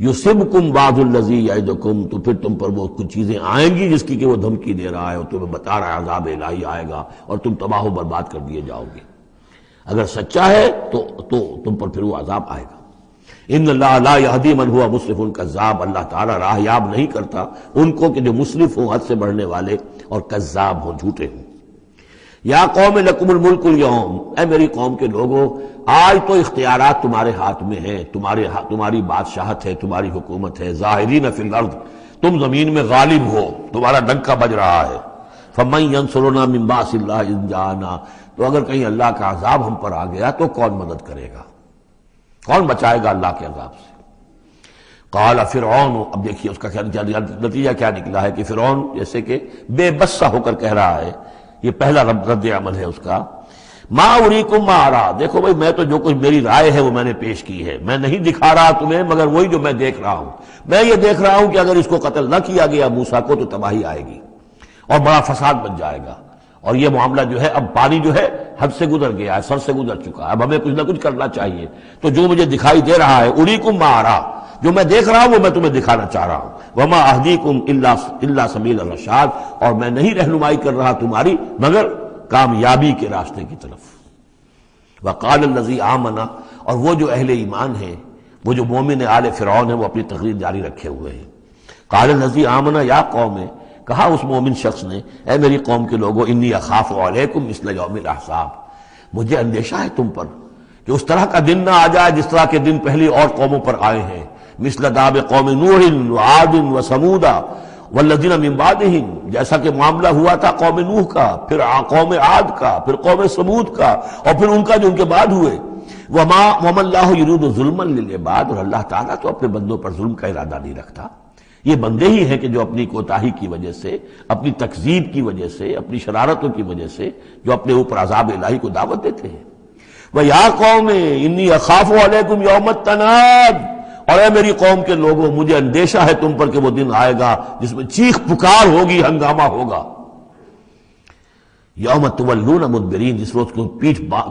يُصِبْكُمْ بَعْضُ الَّذِي يَعِدُكُمْ، تو پھر تم پر وہ کچھ چیزیں آئیں گی جس کی کہ وہ دھمکی دے رہا ہے اور تمہیں بتا رہا ہے عذاب الہی آئے گا اور تم تباہ و برباد کر دیے جاؤ گے۔ اگر سچا ہے تو تم پر پھر وہ عذاب آئے گا۔ ان اللہ لا یہدی من ہوا مسرف کذاب، اللہ تعالیٰ راہ یاب نہیں کرتا ان کو کہ جو مسرف ہوں، حد سے بڑھنے والے اور کذاب ہوں، جھوٹے ہوں۔ یا قوم لکم الملک اليوم، اے میری قوم کے لوگوں آج تو اختیارات تمہارے ہاتھ میں ہیں، تمہاری بادشاہت ہے، تمہاری حکومت ہے۔ ظاہرین فی الارض، تم زمین میں غالب ہو، تمہارا ڈنکا بج رہا ہے۔ فمن ینصرنا من باس اللہ ان جاءنا، تو اگر کہیں اللہ کا عذاب ہم پر آ گیا تو کون مدد کرے گا، کون بچائے گا اللہ کے عذاب سے؟ قال فرعون، اب دیکھیے اس کا نتیجہ کیا نکلا ہے کہ فرعون جیسے کہ بے بس سا ہو کر کہہ رہا ہے، یہ پہلا رد عمل ہے اس کا، ما اریکم ما ارا، دیکھو بھائی میں تو جو کچھ میری رائے ہے وہ میں نے پیش کی ہے، میں نہیں دکھا رہا تمہیں مگر وہی جو میں دیکھ رہا ہوں۔ میں یہ دیکھ رہا ہوں کہ اگر اس کو قتل نہ کیا گیا موسیٰ کو تو تباہی آئے گی اور بڑا فساد بن جائے گا، اور یہ معاملہ جو ہے اب پانی جو ہے حد سے گزر گیا ہے، سر سے گزر چکا ہے، اب ہمیں کچھ نہ کچھ کرنا چاہیے۔ تو جو مجھے دکھائی دے رہا ہے اریکم ما ارا، جو میں دیکھ رہا ہوں وہ میں تمہیں دکھانا چاہ رہا ہوں۔ وما اہدیکم الا سبیل الرشاد، اور میں نہیں رہنمائی کر رہا تمہاری مگر کامیابی کے راستے کی طرف۔ وقال الذی آمن، اور وہ جو اہل ایمان ہیں، وہ جو مومن آل فرعون ہیں، وہ اپنی تقریر جاری رکھے ہوئے ہیں۔ قال الذی آمن یا قوم، کہا اس مومن شخص نے اے میری قوم کے لوگوں، انی اخاف علیکم مثل یوم الاحزاب، مجھے اندیشہ ہے تم پر کہ اس طرح کا دن نہ آ جائے جس طرح کے دن پہلی اور قوموں پر آئے ہیں، مثل داب قوم نوح وعاد وثمود والذین من بعدہم، جیسا کہ معاملہ ہوا تھا قوم نوح کا، پھر قوم عاد کا، پھر قوم ثمود کا، اور پھر ان کا جو ان کے بعد ہوئے۔ وما اللہ یرید ظلما للعباد، اور اللہ تعالیٰ تو اپنے بندوں پر ظلم کا ارادہ نہیں رکھتا۔ یہ بندے ہی ہیں کہ جو اپنی کوتاہی کی وجہ سے، اپنی تکذیب کی وجہ سے، اپنی شرارتوں کی وجہ سے جو اپنے اوپر عذاب الہی کو دعوت دیتے ہیں۔ وَيَا قَوْمِ إِنِّي أَخَافُ عَلَيْكُمْ يَوْمَ التَّنَادِ، اور اے میری قوم کے لوگوں مجھے اندیشہ ہے تم پر کہ وہ دن آئے گا جس میں چیخ پکار ہوگی، ہنگامہ ہوگا۔ یوم تولون مدبرین، جس روز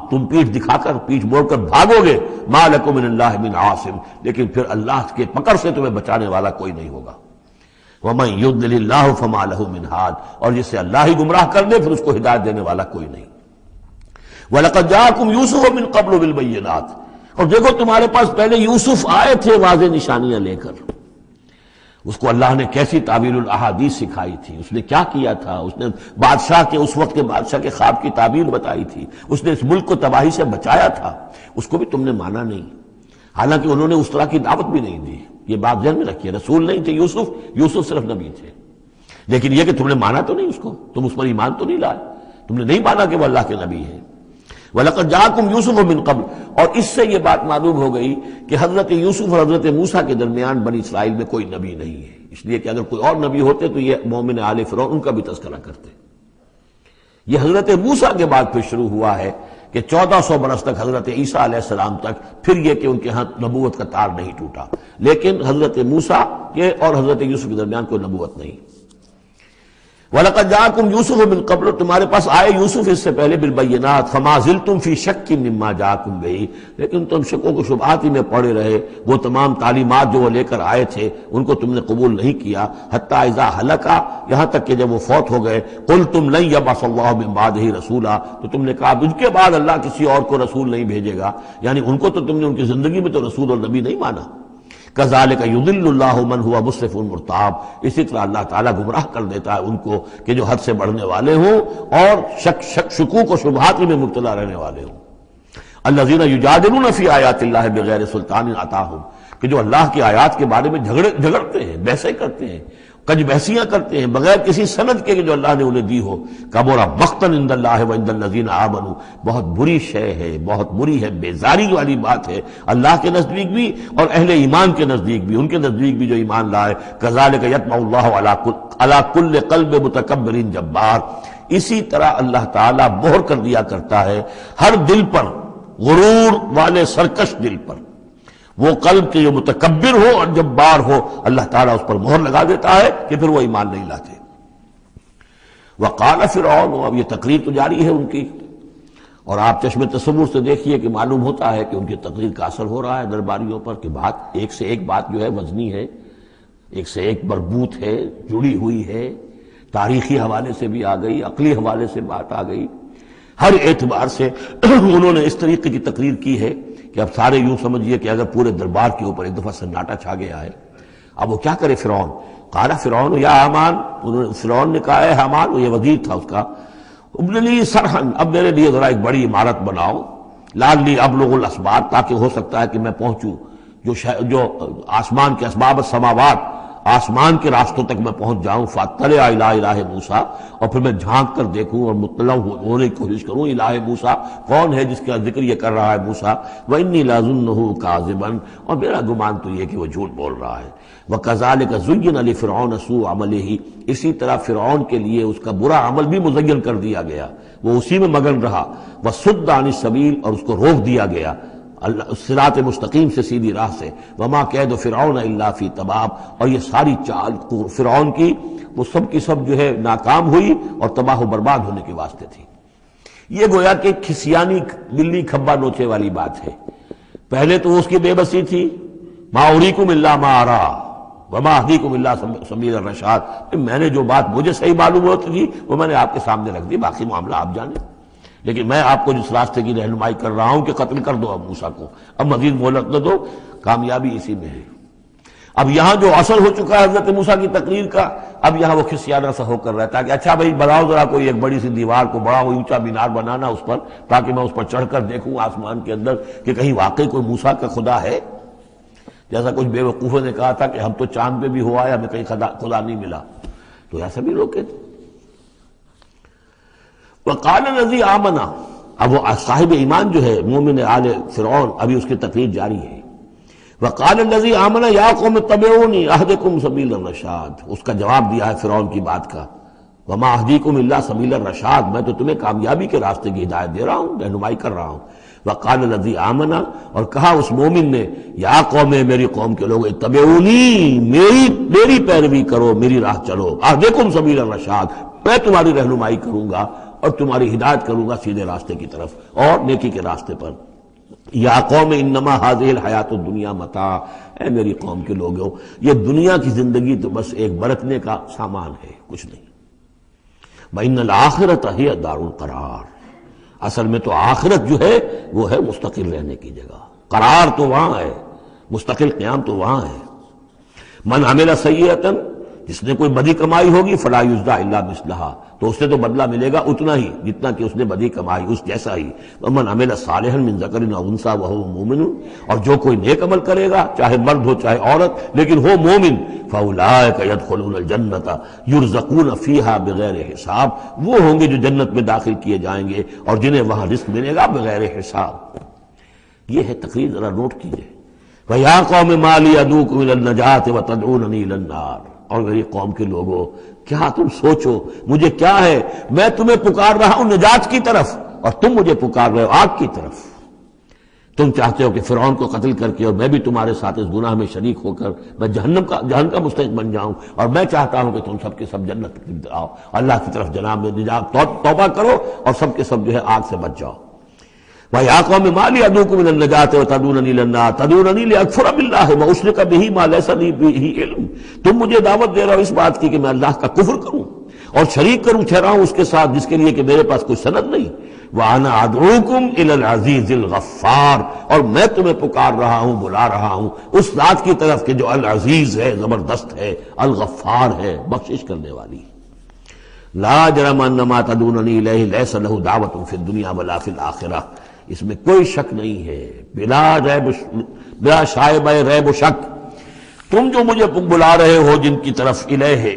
تم پیٹھ دکھا کر، پیٹھ موڑ کر بھاگو گے، ما لکم من اللہ من عاصم، لیکن پھر اللہ کے پکڑ سے تمہیں بچانے والا کوئی نہیں ہوگا۔ ومن یضلل اللہ فما لہ من ہاد، اور جسے اللہ ہی گمراہ کر دے پھر اس کو ہدایت دینے والا کوئی نہیں۔ وَلَقَدْ جَاءَكُمْ يُوسُفُ مِن قَبْلُ بِالْبَيِّنَاتِ، اور دیکھو تمہارے پاس پہلے یوسف آئے تھے واضح نشانیاں لے کر۔ اس کو اللہ نے کیسی تعبیر الاحادیث سکھائی تھی، اس نے کیا کیا تھا، اس نے بادشاہ کے، اس وقت کے بادشاہ کے خواب کی تعبیر بتائی تھی، اس نے اس ملک کو تباہی سے بچایا تھا، اس کو بھی تم نے مانا نہیں، حالانکہ انہوں نے اس طرح کی دعوت بھی نہیں دی۔ یہ بات ذہن میں رکھیے، رسول نہیں تھے یوسف صرف نبی تھے، لیکن یہ کہ تم نے مانا تو نہیں اس کو، تم اس پر ایمان تو نہیں لائے، تم نے نہیں مانا کہ وہ اللہ کے نبی ہے۔ وَلَقَدْ جَاءَكُمْ يُوسُفُ مِن قَبْلُ، اور اس سے یہ بات معلوم ہو گئی کہ حضرت یوسف اور حضرت موسیٰ کے درمیان بنی اسرائیل میں کوئی نبی نہیں ہے، اس لیے کہ اگر کوئی اور نبی ہوتے تو یہ مومن آل فرعون ان کا بھی تذکرہ کرتے۔ یہ حضرت موسیٰ کے بعد پھر شروع ہوا ہے کہ 1400 برس تک حضرت عیسیٰ علیہ السلام تک پھر یہ کہ ان کے ہاں نبوت کا تار نہیں ٹوٹا، لیکن حضرت موسیٰ کے اور حضرت یوسف کے درمیان کوئی نبوت نہیں۔ وَلَقَدْ جَاءَكُمْ يُوسُفُ مِن قَبْلُ، تمہارے پاس آئے یوسف اس سے پہلے بالبینات، فَمَا زِلْتُمْ فِي شَكٍّ مِّمَّا جَاءَكُمْ بِهِ، لیکن تم شکوں کو شبہات ہی میں پڑے رہے، وہ تمام تعلیمات جو وہ لے کر آئے تھے ان کو تم نے قبول نہیں کیا، حتیٰ اذا ہلکا، یہاں تک کہ جب وہ فوت ہو گئے، قُلْتُمْ لَن يَبْعَثَ اللَّهُ مِن بَعْدِهِ رَسُولًا، تو تم نے کہا ان کے بعد اللہ کسی اور کو رسول نہیں بھیجے گا، یعنی ان کو تو تم نے ان کی زندگی میں تو رسول اور نبی نہیں مانا۔ کذالک یضل اللہ من ہوا مسرف مرتاب، اسی طرح اللہ تعالیٰ گمراہ کر دیتا ہے ان کو کہ جو حد سے بڑھنے والے ہوں اور شکوک و شبہات میں مبتلا رہنے والے ہوں۔ الذین یجادلون فی آیات اللہ بغیر سلطان اتاہم، کہ جو اللہ کی آیات کے بارے میں جھگڑتے ہیں، بحثیں کرتے ہیں، کج بحثیاں کرتے ہیں بغیر کسی سند کے جو اللہ نے انہیں دی ہو. کبر مقتا عند اللہ وعند الذین آمنوا، بہت بری شے ہے، بہت بری ہے، بیزاری والی بات ہے اللہ کے نزدیک بھی اور اہل ایمان کے نزدیک بھی، ان کے نزدیک بھی جو ایمان لائے. کذالک یطبع اللہ علی کل قلب متکبر جبار، اسی طرح اللہ تعالیٰ مہر کر دیا کرتا ہے ہر دل پر، غرور والے سرکش دل پر، وہ قلب کے جو متکبر ہو اور جبار ہو اللہ تعالیٰ اس پر مہر لگا دیتا ہے کہ پھر وہ ایمان نہیں لاتے. وقال فرعون، اب یہ تقریر تو جاری ہے ان کی، اور آپ چشم تصور سے دیکھیے کہ معلوم ہوتا ہے کہ ان کی تقریر کا اثر ہو رہا ہے درباریوں پر، کہ بات ایک سے ایک بات جو ہے وزنی ہے، ایک سے ایک مربوط ہے، جڑی ہوئی ہے، تاریخی حوالے سے بھی آ گئی، عقلی حوالے سے بات آ گئی، ہر اعتبار سے انہوں نے اس طریقے کی تقریر کی ہے کہ اب سارے یوں سمجھیے کہ اگر پورے دربار کے اوپر ایک دفعہ سناٹا چھا گیا ہے. اب وہ کیا کرے فرعون؟ قال فرعون یا حامان، فرعون نے کہا ہے حامان، وہ یہ وزیر تھا اس کا، ابن لی سرحن، اب میرے لیے ذرا ایک بڑی عمارت بناؤ، لعلی ابلغ الاسباب، تاکہ ہو سکتا ہے کہ میں پہنچوں جو آسمان کے اسباب السماوات، آسمان کے راستوں تک میں پہنچ جاؤں. فاطلع الی الہ موسیٰ، اور پھر میں جھانک کر دیکھوں اور مطلع ہونے کی کوشش کروں الہ موسیٰ کون ہے جس کا ذکر یہ کر رہا ہے موسیٰ. وانی لاظنہ کاذبا، اور میرا گمان تو یہ کہ وہ جھوٹ بول رہا ہے. وکذالک زین لفرعون سوء عملہ، اسی طرح فرعون کے لیے اس کا برا عمل بھی مزین کر دیا گیا، وہ اسی میں مگن رہا. وصد عن السبیل، اور اس کو روک دیا گیا صراط مستقیم سے، سیدھی راہ سے. وما کید فرعون الا فی تباب، اور یہ ساری چال فرعون کی وہ سب کی سب جو ہے ناکام ہوئی اور تباہ و برباد ہونے کے واسطے تھی. یہ گویا کہ کھسیانی بلی کھبا نوچے والی بات ہے. پہلے تو اس کی بے بسی تھی، ما اریکم الا ما ارا وما اہدیکم الا سبیل الرشاد، میں نے جو بات مجھے صحیح معلوم ہوتی تھی وہ میں نے آپ کے سامنے رکھ دی، باقی معاملہ آپ جانیں. لیکن میں آپ کو جس راستے کی رہنمائی کر رہا ہوں کہ قتل کر دو اب موسیٰ کو، اب مزید مہلت نہ دو، کامیابی اسی میں ہے. اب یہاں جو اثر ہو چکا ہے حضرت موسیٰ کی تقریر کا، اب یہاں وہ کھسیانہ سا ہو کر رہتا ہے کہ اچھا بھائی بناؤ ذرا کوئی ایک بڑی سی دیوار کو، بڑا وہ اونچا مینار بنانا اس پر، تاکہ میں اس پر چڑھ کر دیکھوں آسمان کے اندر کہ کہیں واقعی کوئی موسیٰ کا خدا ہے. جیسا کچھ بے وقوفوں نے کہا تھا کہ ہم تو چاند پہ بھی ہوا ہے، ہمیں کہیں خدا نہیں ملا، تو ایسا بھی روکے تھے. وقال الذی آمن، اب وہ صاحب ایمان جو ہے مومن آل فرعون، ابھی اس کی تقریر جاری ہے. وقال الذی آمن یا قوم اتبعونی اہدکم سبیل الرشاد، اس کا جواب دیا ہے فرعون کی بات کا. وما اہدیکم الا سبیل الرشاد، میں تو تمہیں کامیابی کے راستے کی ہدایت دے رہا ہوں، رہنمائی کر رہا ہوں. وقال الذی آمن، اور کہا اس مومن نے یا قوم، میری قوم کے لوگ، اتبعونی، میری پیروی کرو، میری راہ چلو، اہدکم سبیل الرشاد، میں تمہاری رہنمائی کروں گا اور تمہاری ہدایت کروں گا سیدھے راستے کی طرف اور نیکی کے راستے پر. یا قوم انما هذه الحیات الدنیا متاع، اے میری قوم کے لوگوں یہ دنیا کی زندگی تو بس ایک برتنے کا سامان ہے، کچھ نہیں. وان الآخرۃ ہی دار القرار، اصل میں تو آخرت جو ہے وہ ہے مستقل رہنے کی جگہ، قرار تو وہاں ہے، مستقل قیام تو وہاں ہے. من عمل سیئۃ، جس نے کوئی بدی کمائی ہوگی، فلا یجزی الا مثلھا، تو اس سے تو بدلہ ملے گا اتنا ہی جتنا کہ اس نے بدی کمائی، اس جیسا ہی. ومن عمل صالحا من ذکر او انثی وهو مؤمن، اور جو کوئی نیک عمل کرے گا چاہے مرد ہو چاہے عورت لیکن ہو مومن، فاولئک يدخلون الجنۃ یرزقون فیہا بغیر حساب، وہ ہوں گے جو جنت میں داخل کیے جائیں گے اور جنہیں وہاں رزق ملے گا بغیر حساب. یہ ہے تقریر، ذرا نوٹ کیجئے. وَيَا قَوْمِ مَا لِي أَدْعُوكُمْ إِلَى النَّجَاةِ وَتَدْعُونَنِي إِلَى النَّارِ، اور میری قوم کے لوگوں کیا تم سوچو مجھے کیا ہے، میں تمہیں پکار رہا ہوں نجات کی طرف اور تم مجھے پکار رہے ہو آگ کی طرف. تم چاہتے ہو کہ فرعون کو قتل کر کے اور میں بھی تمہارے ساتھ اس گناہ میں شریک ہو کر میں جہنم کا مستحق بن جاؤں، اور میں چاہتا ہوں کہ تم سب کے سب جنت آؤ، اللہ کی طرف جناب میں نجات توبہ کرو اور سب کے سب جو ہے آگ سے بچ جاؤ. وَيَا قَوْمِ مَا لِي أَدْعُوكُمْ إِلَى النَّجَاةِ وَتَدْعُونَنِي إِلَى النَّارِ تَدْعُونَنِي لِأَكْفُرَ بِاللَّهِ وَأُشْرِكَ بِهِ مَا لَيْسَ لِي بِهِ عِلْمٌ، تم مجھے دعوت دے رہے ہو اس بات کی کہ میں اللہ کا کفر کروں اور شریک کروں ٹھہراؤں اس کے ساتھ جس کے لیے کہ میرے پاس کوئی سند نہیں. وَأَنَا أَدْعُوكُمْ إِلَى الْعَزِيزِ الْغَفَّارِ، اور میں تمہیں پکار رہا ہوں، بلا رہا ہوں اس ذات کی طرف کہ جو العزیز ہے، زبردست ہے، الغفار ہے، بخشش کرنے والی. لا جرم ان ما تدعوننی الیہ لیس لہ دعوۃ فی الدنیا ولا فی الآخرہ، اس میں کوئی شک نہیں ہے، بلا شائبہ ریب و شک تم جو مجھے بلا رہے ہو جن کی طرف الیہ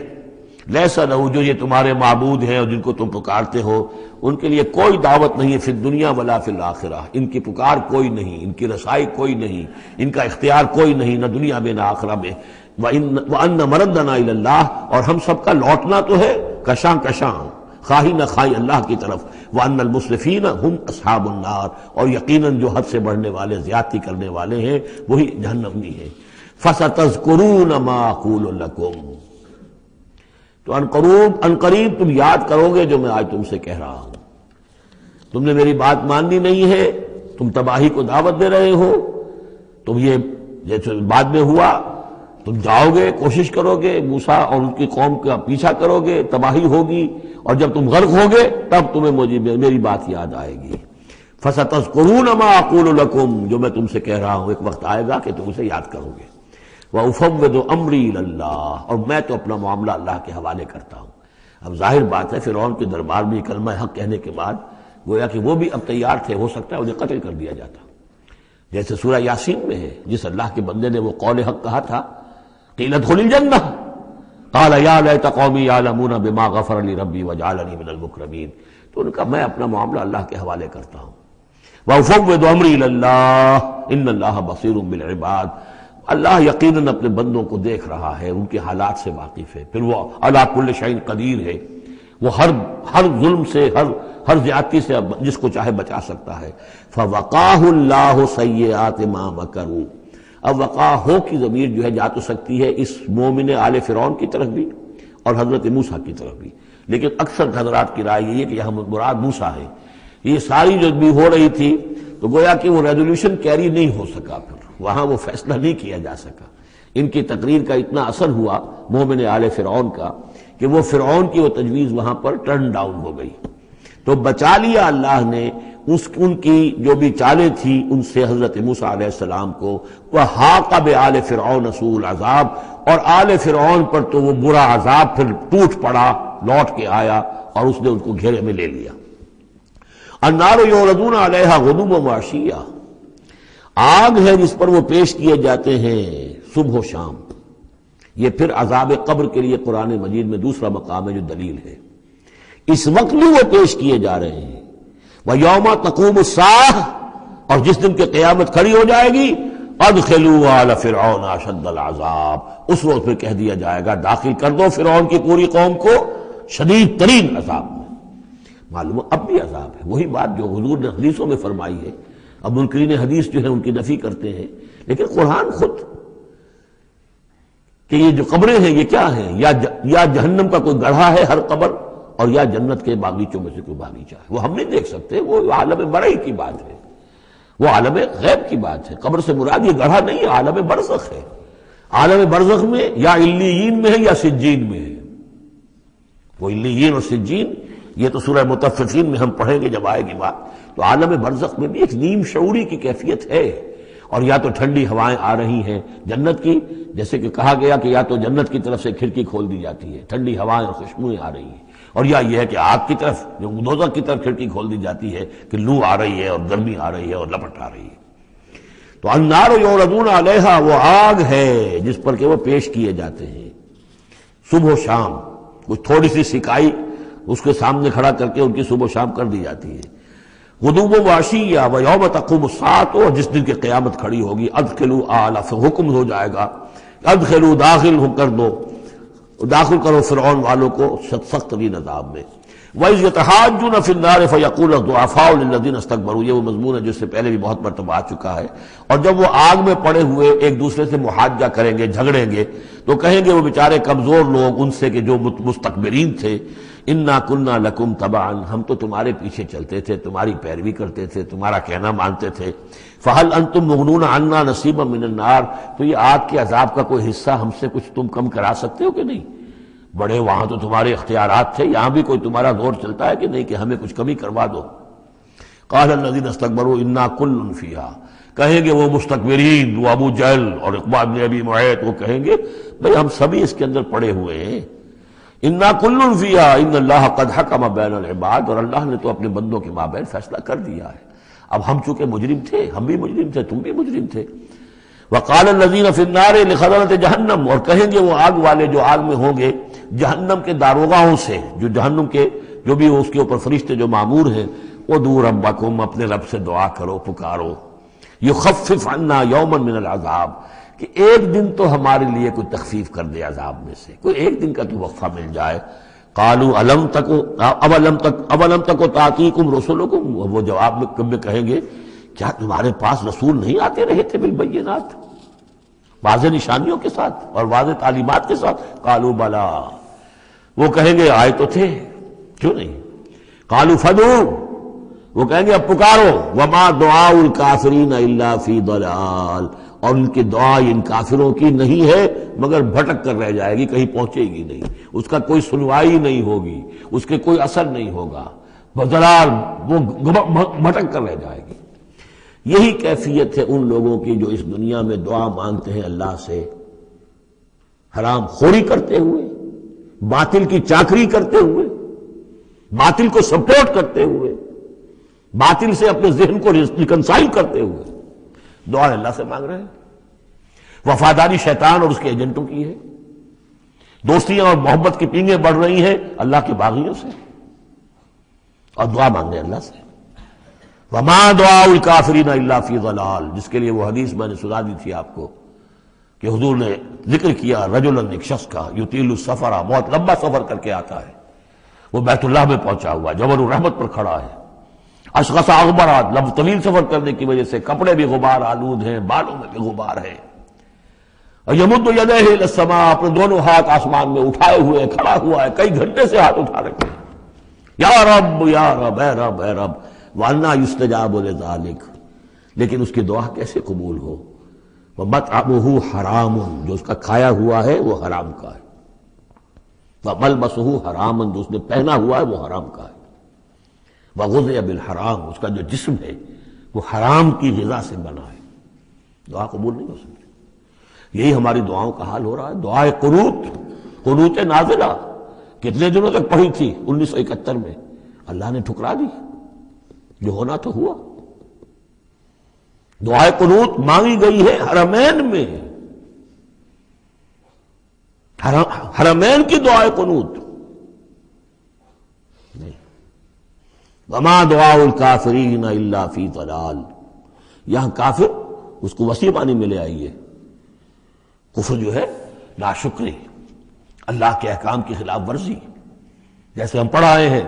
لیسا لہو، جو یہ تمہارے معبود ہیں اور جن کو تم پکارتے ہو، ان کے لیے کوئی دعوت نہیں ہے فی الدنیا ولا فی الاخرہ، ان کی پکار کوئی نہیں، ان کی رسائی کوئی نہیں، ان کا اختیار کوئی نہیں، نہ دنیا میں نہ آخرہ میں۔ وَأَنَّ مَرَدَّنَا إِلَى اللَّهِ، اور ہم سب کا لوٹنا تو ہے کشاں کشاں، خواہی نہ خواہی اللہ کی طرف۔ وَأَنَّ الْمُسْرِفِينَ هُمْ أَصْحَابُ النَّارِ، اور یقیناً جو حد سے بڑھنے والے، زیادتی کرنے والے ہیں وہی جہنمی ہیں۔ فَسَتَذْكُرُونَ مَا أَقُولُ لَكُمْ، تو ان قریب تم یاد کرو گے جو میں آج تم سے کہہ رہا ہوں۔ تم نے میری بات ماننی نہیں ہے، تم تباہی کو دعوت دے رہے ہو، تم یہ جیسے بعد میں ہوا، تم جاؤ گے، کوشش کرو گے، موسیٰ اور ان کی قوم کا پیچھا کرو گے، تباہی ہوگی، اور جب تم غرق ہوگے تب تمہیں میری بات یاد آئے گی۔ فَسَتَذْكُرُونَ مَا أَقُولُ لَكُمْ، جو میں تم سے کہہ رہا ہوں ایک وقت آئے گا کہ تم اسے یاد کرو گے۔ وَأُفَوِّضُ أَمْرِي إِلَى اللَّهِ، اور میں تو اپنا معاملہ اللہ کے حوالے کرتا ہوں۔ اب ظاہر بات ہے فرعون کے دربار میں کلمہ حق کہنے کے بعد گویا کہ وہ بھی اب تیار تھے، ہو سکتا ہے انہیں قتل کر دیا جاتا، جیسے سورہ یاسین میں ہے، جس اللہ کے بندے نے وہ قول حق کہا تھا، قِیلَ ادْخُلِ الْجَنَّةَ قَالَ يَا لَيْتَ قَوْمِي يَعْلَمُونَ بِمَا غَفَرَ لِي رَبِّي وَجَعَلَنِي مِنَ الْمُكْرَمِينَ، تو ان کا میں اپنا معاملہ اللہ کے حوالے کرتا ہوں۔ وَأُفَوِّضُ أَمْرِي إِلَى اللَّهِ إِنَّ اللَّهَ بَصِيرٌ بِالْعِبَادِ، اللہ یقیناً اپنے بندوں کو دیکھ رہا ہے، ان کے حالات سے واقف ہے، پھر وہ علی کل شیء قدیر ہے، وہ ہر ظلم سے، ہر زیادتی سے جس کو چاہے بچا سکتا ہے۔ فَوَقَاهُ اللَّهُ سَيِّئَاتِ مَا مَكَرُوا، اب وقاہ کی ضمیر جو ہے جا تو سکتی ہے اس مومن آل فرعون کی طرف بھی اور حضرت موسیٰ کی طرف بھی، لیکن اکثر حضرات کی رائے یہ ہے کہ یہاں مراد موسیٰ ہے۔ یہ ساری جو بھی ہو رہی تھی تو گویا کہ وہ ریزولوشن کیری نہیں ہو سکا، پھر وہاں وہ فیصلہ نہیں کیا جا سکا۔ ان کی تقریر کا اتنا اثر ہوا مومن آل فرعون کا کہ وہ فرعون کی وہ تجویز وہاں پر ٹرن ڈاؤن ہو گئی، تو بچا لیا اللہ نے ان کی جو بھی چالیں تھیں ان سے حضرت موسیٰ علیہ السلام کو۔ وَحَاقَ بِآلِ فِرْعَوْنَ سُوءُ الْعَذَابِ، اور آل فرعون پر تو وہ برا عذاب پھر ٹوٹ پڑا، لوٹ کے آیا اور اس نے ان کو گھیرے میں لے لیا۔ النَّارُ يُعْرَضُونَ عَلَيْهَا غُدُوًّا وَعَشِيًّا، آگ ہے جس پر وہ پیش کیے جاتے ہیں صبح و شام۔ یہ پھر عذاب قبر کے لیے قرآن مجید میں دوسرا مقام ہے جو دلیل ہے، اس وقت بھی وہ پیش کیے جا رہے ہیں۔ وَيَوْمَ تَقُومُ السَّاعَةُ، اور جس دن کہ قیامت کھڑی ہو جائے گی، أَدْخِلُوا آلَ فِرْعَوْنَ أَشَدَّ الْعَذَابِ، اس روز پھر کہہ دیا جائے گا داخل کر دو فرعون کی پوری قوم کو شدید ترین عذاب میں۔ معلوم اب بھی عذاب ہے، وہی بات جو حضور نے حدیثوں میں فرمائی ہے۔ اب منکرین حدیث جو ہے ان کی نفی کرتے ہیں، لیکن قرآن خود کہ یہ جو قبریں ہیں یہ کیا ہیں، یا جہنم کا کوئی گڑھا ہے ہر قبر، اور یا جنت کے باغیچوں میں سے کوئی باغیچہ ہے، وہ ہم نہیں دیکھ سکتے، وہ عالم برئی کی بات ہے، وہ عالم غیب کی بات ہے۔ قبر سے مراد یہ گڑھا نہیں ہے، عالم برزخ ہے۔ عالم برزخ میں یا علیین میں ہے یا سجین میں ہے۔ وہ علیین اور سجین یہ تو سورہ مطففین میں ہم پڑھیں گے جب آئے گی بات، تو عالم برزخ میں بھی ایک نیم شعوری کی کیفیت ہے، اور یا تو ٹھنڈی ہوائیں آ رہی ہیں جنت کی، جیسے کہ کہا گیا کہ یا تو جنت کی طرف سے کھڑکی کھول دی جاتی ہے، ٹھنڈی ہوائیں اور خوشبوئیں آ رہی ہیں، اور یا یہ ہے کہ آگ کی طرف جو دوزخ کی طرف کھڑکی کھول دی جاتی ہے کہ لو آ رہی ہے اور گرمی آ رہی ہے اور لپٹ آ رہی ہے۔ تو النار یعرضون علیہا، وہ آگ ہے جس پر کہ وہ پیش کیے جاتے ہیں صبح و شام، کچھ تھوڑی سی سکائی اس کے سامنے کھڑا کر کے ان کی صبح و شام کر دی جاتی ہے۔ غدوًا وعشیًّا ویوم تقوم الساعۃ، اور جس دن کی قیامت کھڑی ہوگی، ادخلوا آل، حکم ہو جائے گا ادخلوا، داخل ہو کر دو، داخل کرو فرعون والوں کو سخت ترین عذاب میں۔ وَإِذْ يَتَحَاجُّونَ فِي النَّارِ فَيَقُولُ الضُّعَفَاءُ لِلَّذِينَ اسْتَكْبَرُوا، یہ وہ مضمون ہے جس سے پہلے بھی بہت مرتبہ آ چکا ہے۔ اور جب وہ آگ میں پڑے ہوئے ایک دوسرے سے محاجہ کریں گے، جھگڑیں گے، تو کہیں گے وہ بیچارے کمزور لوگ ان سے کہ جو مستکبرین تھے، اِنَّا كُنَّا لَكُمْ تَبَعًا، ہم تو تمہارے پیچھے چلتے تھے، تمہاری پیروی کرتے تھے، تمہارا کہنا مانتے تھے۔ فَهَلْ أَنْتُمْ مُغْنُونَ عَنَّا نَصِيبًا مِّنَ النَّارِ، تو یہ آگ کے عذاب کا کوئی حصہ ہم سے کچھ تم کم کرا سکتے ہو کہ نہیں؟ بڑے وہاں تو تمہارے اختیارات تھے، یہاں بھی کوئی تمہارا زور چلتا ہے کہ نہیں کہ ہمیں کچھ کمی کروا دو۔ قال الذين استكبروا انا كل فيها، کہیں گے وہ مستکبرین، وہ ابو جہل اور عقبہ بن ابی معیط، وہ کہیں گے بھئی ہم سبھی اس کے اندر پڑے ہوئے ہیں۔ انا كل فيها ان اللہ قد حکم بین العباد، اور اللہ نے تو اپنے بندوں کے مابین فیصلہ کر دیا ہے۔ اب ہم چونکہ مجرم تھے، ہم بھی مجرم تھے، تم بھی مجرم تھے۔ وقال الذین فی النار لخزنۃ جہنم، اور کہیں گے وہ آگ والے جو آگ میں ہوں گے جہنم کے داروغاؤں سے، جو جہنم کے جو بھی اس کے اوپر فرشتے جو معمور ہیں، ادعوا ربکم، اپنے رب سے دعا کرو، پکارو، یخفف عنا یوما من العذاب، کہ ایک دن تو ہمارے لیے کوئی تخفیف کر دے عذاب میں سے، کوئی ایک دن کا تو وقفہ مل جائے۔ قالوا اولم تک تاتیکم رسلکم، وہ جواب میں کہیں گے کیا تمہارے پاس رسول نہیں آتے رہے تھے بالبینات، واضح نشانیوں کے ساتھ اور واضح تعلیمات کے ساتھ؟ قالوا بلا، وہ کہیں گے آئے تو تھے، کیوں نہیں؟ قالوا فدعوا، وہ کہیں گے اب پکارو، وما دعاء الکافرین الا فی ضلال، اور ان کی دعا ان کافروں کی نہیں ہے مگر بھٹک کر رہ جائے گی، کہیں پہنچے گی نہیں، اس کا کوئی سنوائی نہیں ہوگی، اس کے کوئی اثر نہیں ہوگا، ضلال، وہ بھٹک کر رہ جائے گی۔ یہی کیفیت ہے ان لوگوں کی جو اس دنیا میں دعا مانگتے ہیں اللہ سے، حرام خوری کرتے ہوئے، باطل کی چاکری کرتے ہوئے، باطل کو سپورٹ کرتے ہوئے، باطل سے اپنے ذہن کو ریکنسائل کرتے ہوئے دعا اللہ سے مانگ رہے ہیں۔ وفاداری شیطان اور اس کے ایجنٹوں کی ہے، دوستیاں اور محبت کی پینگیں بڑھ رہی ہیں اللہ کے باغیوں سے، اور دعا مانگنے اللہ سے۔ وما دعاء الکافرین الا فی ضلال، جس کے لیے وہ حدیث میں نے سنا دی تھی آپ کو کہ حضور نے ذکر کیا رجلا، ایک شخص کا، یطیل السفر، بہت لمبا سفر کر کے آتا ہے، وہ بیت اللہ میں پہنچا ہوا جبل الرحمت پر کھڑا ہے، اشخص اغبرات، طویل سفر کرنے کی وجہ سے کپڑے بھی غبار آلود ہیں، بالوں میں بھی غبار ہے، اور یمد یدیہ الی السماء، اپنے دونوں ہاتھ آسمان میں اٹھائے ہوئے کھڑا ہوا ہے، کئی گھنٹے سے ہاتھ اٹھا رکھے ہیں، یا رب یا رب، اے رب اے رب، وَأَنَّىٰ يُسْتَجَابُ لِذَٰلِكَ، لیکن اس کی دعا کیسے قبول ہو؟ وَمَطْعَمُهُ حَرَامٌ، جو اس کا کھایا ہوا ہے وہ حرام کا ہے، وَمَلْبَسُهُ حَرَامٌ، جو اس نے پہنا ہوا ہے وہ حرام کا ہے، وَغُذِيَ بِالْحَرَامِ، اس کا جو جسم ہے وہ حرام کی غذا سے بنا ہے، دعا قبول نہیں ہو سکتی۔ یہی ہماری دعاؤں کا حال ہو رہا ہے۔ دعائے قنوت نازلہ کتنے دنوں تک پڑھی تھی 1971 میں، اللہ نے ٹھکرا دی، جو ہونا تو ہوا۔ دعائے قنوت مانگی گئی ہے حرمین میں، حرمین کی دعائے قنوت نہیں۔ وما دعاء الکافرین الا فی ضلال، یہاں کافر اس کو وسیع معنی میں لے آئیے، کفر جو ہے ناشکری، اللہ کے احکام کی خلاف ورزی، جیسے ہم پڑھ آئے ہیں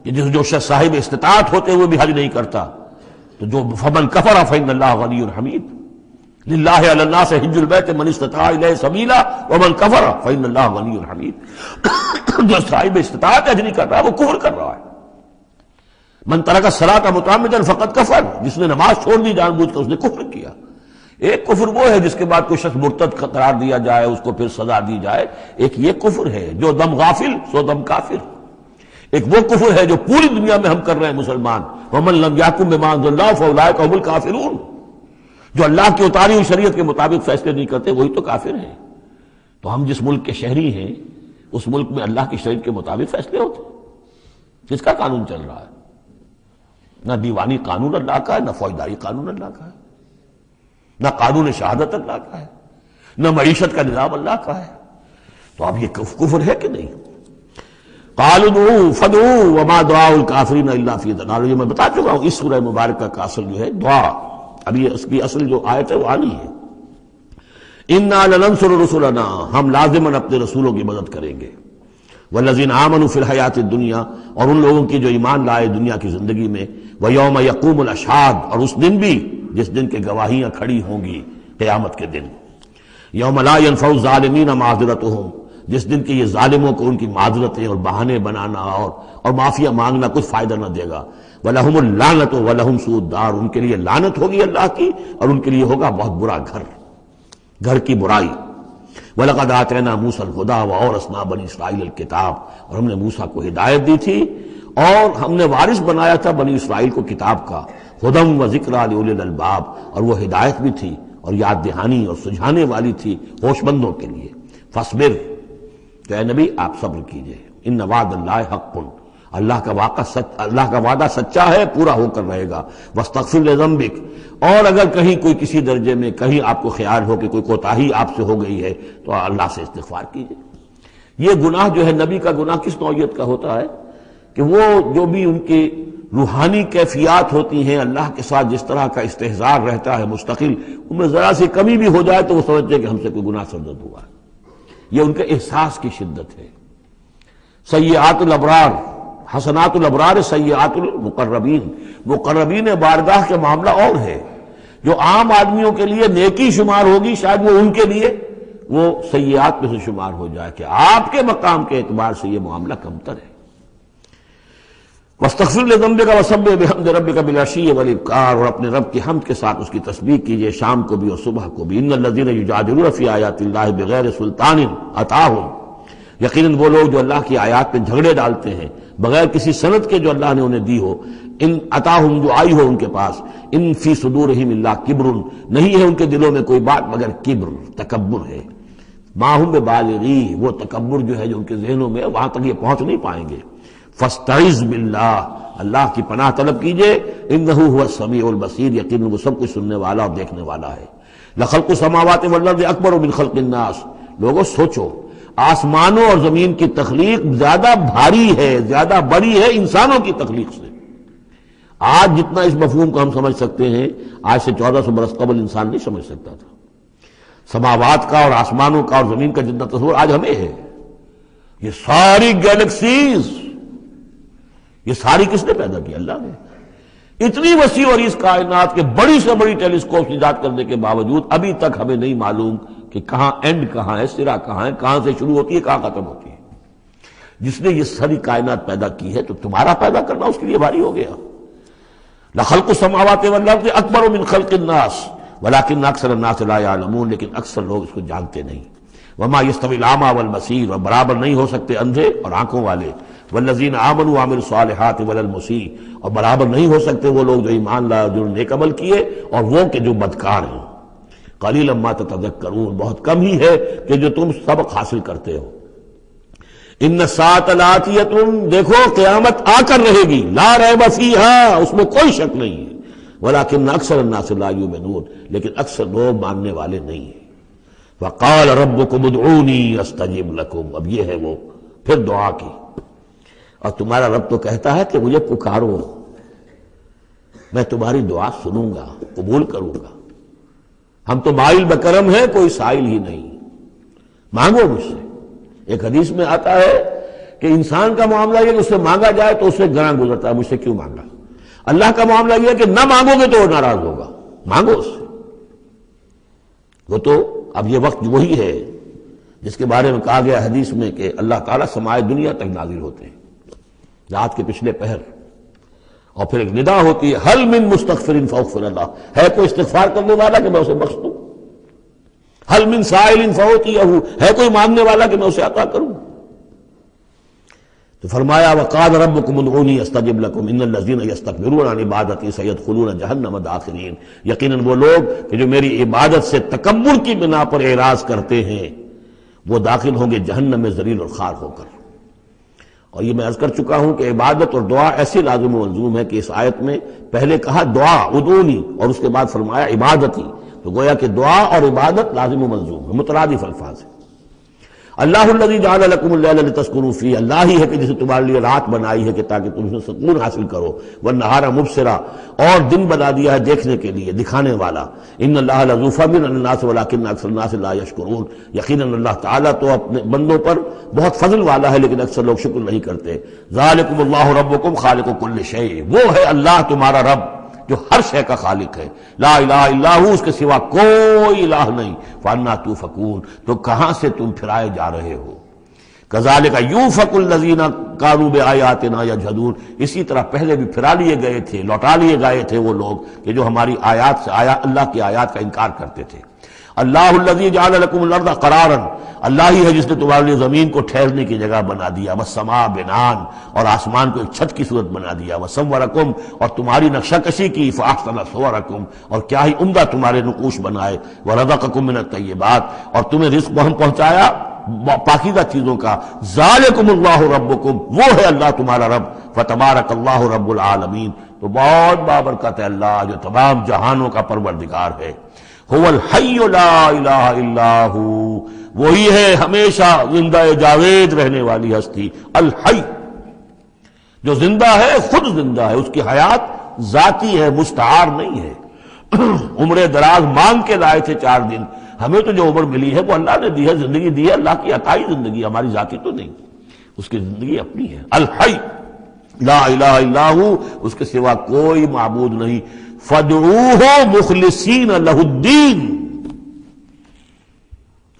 کہ جو شخص صاحب استطاعت ہوتے ہوئے بھی حج نہیں کرتا، تو جو فمن کفر فإن اللہ غنی حمید، للہ علی الناس حج البیت من استطاع الیہ سبیلا ومن کفر فإن اللہ غنی حمید، جو صاحب استطاعت حج نہیں کر رہا وہ کفر کر رہا ہے۔ من ترک الصلاۃ متعمدا فقد کفر، جس نے نماز چھوڑ دی جان بوجھ کر اس نے کفر کیا۔ ایک کفر وہ ہے جس کے بعد کوئی شخص مرتد قرار دیا جائے، اس کو پھر سزا دی جائے، ایک یہ کفر ہے جو دم غافل سو دم کافر، ایک وہ کفر ہے جو پوری دنیا میں ہم کر رہے ہیں مسلمان، ومن لم یحکم بما انزل اللہ فاولئک هم الکافرون، جو اللہ کی اتاری ہوئی شریعت کے مطابق فیصلے نہیں کرتے وہی تو کافر ہیں۔ تو ہم جس ملک کے شہری ہیں اس ملک میں اللہ کی شریعت کے مطابق فیصلے ہوتے ہیں، کس کا قانون چل رہا ہے؟ نہ دیوانی قانون اللہ کا ہے، نہ فوجداری قانون اللہ کا ہے، نہ قانون شہادت اللہ کا ہے، نہ معیشت کا نظام اللہ کا ہے۔ تو اب یہ کفر ہے کہ نہیں؟ قالوا ادعوا فادعوا وما دعاء الکافرین الا فی ضلال، یہ میں بتا چکا ہوں، اس سورہ مبارکہ کا اصل جو ہے دعا، ابھی اس کی اصل جو آیت ہے وہ آنی ہے۔ انا لننصر رسلنا، ہم لازماً اپنے رسولوں کی مدد کریں گے، والذین آمنوا فی الحیات الدنیا، اور ان لوگوں کی جو ایمان لائے دنیا کی زندگی میں، ویوم یقوم الاشہاد، اور اس دن بھی جس دن کے گواہیاں کھڑی ہوں گی قیامت کے دن، یوم لا ینفع الظالمین معذرتہم، جس دن کے یہ ظالموں کو ان کی معذرتیں اور بہانے بنانا اور معافیا مانگنا کچھ فائدہ نہ دے گا، وَلَهُمُ اللَّعْنَةُ وَلَهُمْ سُوءُ الدَّارِ، ان کے لیے لعنت ہوگی اللہ کی اور ان کے لیے ہوگا بہت برا گھر کی برائی۔ وَلَقَدْ آتَيْنَا مُوسَى الْهُدَىٰ وَأَوْرَثْنَا بَنِي إِسْرَائِيلَ الْكِتَابَ، اور ہم نے موسیٰ کو ہدایت دی تھی اور ہم نے وارث بنایا تھا بنی اسرائیل کو کتاب کا، ہدی وذکریٰ لأولی الالباب، اور وہ ہدایت بھی تھی اور یاد دہانی اور سجھانے والی تھی ہوش مندوں کے لیے۔ فاصبر، تو اے نبی آپ صبر کیجئے، ان وعد اللہ حق، اللہ کا وعدہ سچا ہے، پورا ہو کر رہے گا۔ واستغفر لذنبک، اور اگر کہیں کوئی کسی درجے میں کہیں آپ کو خیال ہو کہ کوئی کوتاہی آپ سے ہو گئی ہے تو اللہ سے استغفار کیجیے۔ یہ گناہ جو ہے، نبی کا گناہ کس نوعیت کا ہوتا ہے کہ وہ جو بھی ان کی روحانی کیفیات ہوتی ہیں، اللہ کے ساتھ جس طرح کا استحضار رہتا ہے مستقل، ان میں ذرا سی کمی بھی ہو جائے تو وہ سمجھتے ہیں کہ ہم سے کوئی گناہ سرزد ہوا ہے۔ یہ ان کے احساس کی شدت ہے۔ سیئات الابرار حسنات الابرار سیئات المقربین، مقربین بارگاہ کے معاملہ اور ہے۔ جو عام آدمیوں کے لیے نیکی شمار ہوگی، شاید وہ ان کے لیے وہ سیئات میں سے شمار ہو جائے کہ آپ کے مقام کے اعتبار سے یہ معاملہ کمتر ہے۔ واستغفر لذنبک وسبح بحمد ربک بالعشی والابکار، اور اپنے رب کی حمد کے ساتھ اس کی تسبیح کیجیے شام کو بھی اور صبح کو بھی۔ ان الذین یجادلون فی آیات اللہ بغیر سلطان اتاہم، یقیناً وہ لوگ جو اللہ کی آیات پہ جھگڑے ڈالتے ہیں بغیر کسی سند کے جو اللہ نے انہیں دی ہو، ان اتاہم جو آئی ہو ان کے پاس، ان فی صدورہم الا کبر، نہیں ہے ان کے دلوں میں کوئی بات مگر کبر، تکبر ہے۔ ما ہم ببالغی، وہ تکبر جو ہے جو ان کے ذہنوں میں، وہاں تک یہ پہنچ نہیں پائیں گے۔ فاستعذ باللہ، اللہ کی پناہ طلب کیجئے، انہ هو السمیع البصیر، یقیناً وہ سب کچھ سننے والا اور دیکھنے والا ہے۔ لخلق السماوات والارض اکبر من خلق الناس، لوگوں سوچو، آسمانوں اور زمین کی تخلیق زیادہ بھاری ہے، زیادہ بڑی ہے انسانوں کی تخلیق سے۔ آج جتنا اس مفہوم کو ہم سمجھ سکتے ہیں، آج سے 1400 برس قبل انسان نہیں سمجھ سکتا تھا۔ سماوات کا اور آسمانوں کا اور زمین کا جتنا تصور آج ہمیں ہے، یہ ساری گیلیکسیز، یہ ساری کس نے پیدا کی؟ اللہ نے۔ اتنی وسیع اور اس کائنات کے بڑی سے بڑی ٹیلیسکوپ ایجاد کرنے کے باوجود ابھی تک ہمیں نہیں معلوم کہ کہاں اینڈ کہاں ہے، سرا کہاں ہے، کہاں سے شروع ہوتی ہے، کہاں ختم ہوتی ہے۔ جس نے یہ ساری کائنات پیدا کی ہے تو تمہارا پیدا کرنا اس کے لیے بھاری ہو گیا۔ لخلق السماوات والارض اکبر من خلق الناس ولکن اکثر الناس لا یعلمون، لیکن اکثر لوگ اس کو جانتے نہیں۔ وما یستوی الاعمی والبصیر، اور برابر نہیں ہو سکتے اندھے اور آنکھوں والے، والذین آمنوا وعملوا الصالحات ولا المسیء، اور برابر نہیں ہو سکتے وہ لوگ جو ایمان لائے اور جو نیک عمل کیے اور وہ کہ جو بدکار ہیں۔ قلیلا ما تتذکرون، بہت کم ہی ہے کہ جو تم سبق حاصل کرتے ہو۔ ان الساعۃ لآتیۃ، دیکھو قیامت آ کر رہے گی، لا ریب فیہا، اس میں کوئی شک نہیں ہے، ولکن اکثر الناس لا یؤمنون، لیکن اکثر لوگ ماننے والے نہیں ہیں۔ وقال ربکم ادعونی استجب لکم، اب یہ ہے وہ پھر دعا کی، اور تمہارا رب تو کہتا ہے کہ مجھے پکارو، میں تمہاری دعا سنوں گا، قبول کروں گا۔ ہم تو مائل بکرم ہیں، کوئی سائل ہی نہیں، مانگو مجھ سے۔ ایک حدیث میں آتا ہے کہ انسان کا معاملہ یہ کہ اس سے مانگا جائے تو اس سے گراں گزرتا ہے، مجھ سے کیوں مانگا۔ اللہ کا معاملہ یہ ہے کہ نہ مانگو گے تو وہ ناراض ہوگا، مانگو اس سے۔ وہ تو اب یہ وقت وہی ہے جس کے بارے میں کہا گیا حدیث میں کہ اللہ تعالیٰ سمائے دنیا تک نازل ہوتے ہیں رات کے پچھلے پہر، اور پھر ایک ندا ہوتی ہے، حل من مستغفر فاغفر اللہ، ہے کوئی استغفار کرنے والا کہ میں اسے بخش دوں؟ حل من سائل فاعطیہ، ہے کوئی مانگنے والا کہ میں اسے عطا کروں؟ تو فرمایا وقال ربکم ادعونی استجب لکم ان الذین یستکبرون عن عبادتی سیدخلون جہنم داخرین، یقیناً وہ لوگ کہ جو میری عبادت سے تکبر کی بنا پر اعراض کرتے ہیں وہ داخل ہوں گے جہنم میں ذلیل اور خوار ہو کر۔ اور یہ میں عرض کر چکا ہوں کہ عبادت اور دعا ایسی لازم و ملزوم ہے کہ اس آیت میں پہلے کہا دعا ادعونی اور اس کے بعد فرمایا عبادتی، تو گویا کہ دعا اور عبادت لازم و ملزوم ہے، مترادف الفاظ ہیں۔ اللہ الذی جعل لکم اللیل لتسکنوا فیہ، اللہ ہی ہے کہ جسے تمہارے لیے رات بنائی ہے کہ تاکہ تم اس میں سکون حاصل کرو، والنہار مبصرا، اور دن بنا دیا ہے دیکھنے کے لیے، دکھانے والا۔ ان اللہ لذو فضل علی الناس ولکن اکثر الناس لا یشکرون، یقیناً اللہ تعالیٰ تو اپنے بندوں پر بہت فضل والا ہے لیکن اکثر لوگ شکر نہیں کرتے۔ ذالکم اللہ ربکم خالق کل شیء، وہ ہے اللہ تمہارا رب جو ہر شے کا خالق ہے، لا الہ الا ہو، اس کے سوا کوئی الہ نہیں، فانا توفکون، تو کہاں سے تم پھرائے جا رہے ہو۔ کذالک یوفک الذین کانوا بآیاتنا یجحدون، اسی طرح پہلے بھی پھرا لیے گئے تھے، لوٹا لیے گئے تھے وہ لوگ کہ جو ہماری آیات سے اللہ کی آیات کا انکار کرتے تھے۔ اللہ الذی جعل لکم الارض قرارا، اللہ ہی ہے جس نے تمہارے لیے زمین کو ٹھہرنے کی جگہ بنا دیا، والسماء بناء، اور آسمان کو ایک چھت کی صورت بنا دیا، وصورکم، اور تمہاری نقشہ کشی کی، فاحسن صورکم، اور کیا ہی عمدہ تمہارے نقوش بنائے، ورزقکم من الطیبات، اور تمہیں رزق ہم پہنچایا پاکیزہ چیزوں کا. ذالکم اللہ ربکم، وہ ہے اللہ تمہارا رب. فتبارک اللہ رب العالمین، تو بہت بابرکت ہے اللہ جو تمام جہانوں کا پروردگار ہے. هو الحی لا الہ الا ہو، وہی ہے ہمیشہ زندہ جاوید رہنے والی ہستی. الحی، جو زندہ ہے خود زندہ ہے، اس کی حیات ذاتی ہے، مستعار نہیں ہے. عمر دراز مانگ کے لائے تھے 4 دن، ہمیں تو جو عمر ملی ہے وہ اللہ نے دی ہے، زندگی دی ہے، اللہ کی عطائی زندگی، ہماری ذاتی تو نہیں، اس کی زندگی اپنی ہے. الحی لا الہ الا ہو، اس کے سوا کوئی معبود نہیں. فادعوہ مخلصین لہ الدین.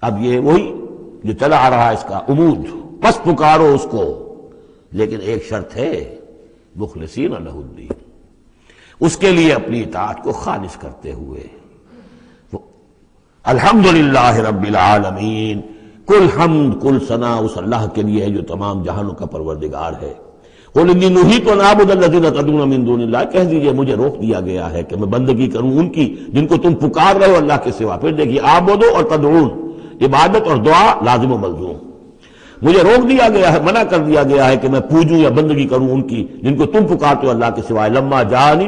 اب یہ وہی جو چلا آ رہا ہے اس کا عمود، پس پکارو اس کو، لیکن ایک شرط ہے، مخلصین لہ الدین، اس کے لیے اپنی اطاعت کو خالص کرتے ہوئے. الحمدللہ رب العالمین، کل حمد کل ثنا اس اللہ کے لیے ہے جو تمام جہانوں کا پروردگار ہے. قل انی نہیت ان اعبد الذین تدعون من دون اللہ، کہہ دیجئے مجھے روک دیا گیا ہے کہ میں بندگی کروں ان کی جن کو تم پکار رہے ہو اللہ کے سوا. پھر دیکھیے اعبدو اور تدعون، عبادت اور دعا لازم و ملزوم. مجھے روک دیا گیا ہے، منع کر دیا گیا ہے کہ میں پوجوں یا بندگی کروں ان کی جن کو تم پکارتے ہو اللہ کے سوائے. لما جانی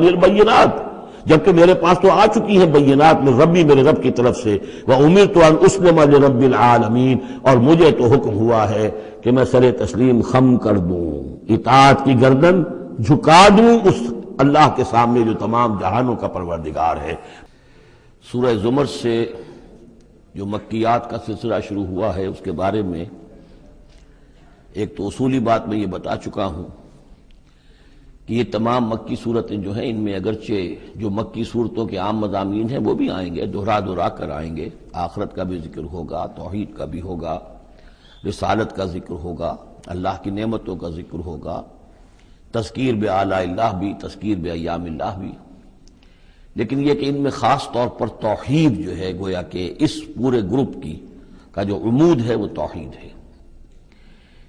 البینات، جبکہ میرے پاس تو آ چکی ہیں بینات من ربی، میرے رب کی طرف سے. وامرت ان اسلم لرب العالمین، اور مجھے تو حکم ہوا ہے کہ میں سر تسلیم خم کر دوں، اطاعت کی گردن جھکا دوں اس اللہ کے سامنے جو تمام جہانوں کا پروردگار ہے. سورہ زمر سے جو مکیات کا سلسلہ شروع ہوا ہے اس کے بارے میں ایک تو اصولی بات میں یہ بتا چکا ہوں کہ یہ تمام مکی صورتیں جو ہیں ان میں اگرچہ جو مکی صورتوں کے عام مضامین ہیں وہ بھی آئیں گے، دہرا کر آئیں گے. آخرت کا بھی ذکر ہوگا، توحید کا بھی ہوگا، رسالت کا ذکر ہوگا، اللہ کی نعمتوں کا ذکر ہوگا، تذکیر بآلاء اللہ بھی، تذکیر بایام اللہ بھی. لیکن یہ کہ ان میں خاص طور پر توحید جو ہے گویا کہ اس پورے گروپ کا جو عمود ہے وہ توحید ہے.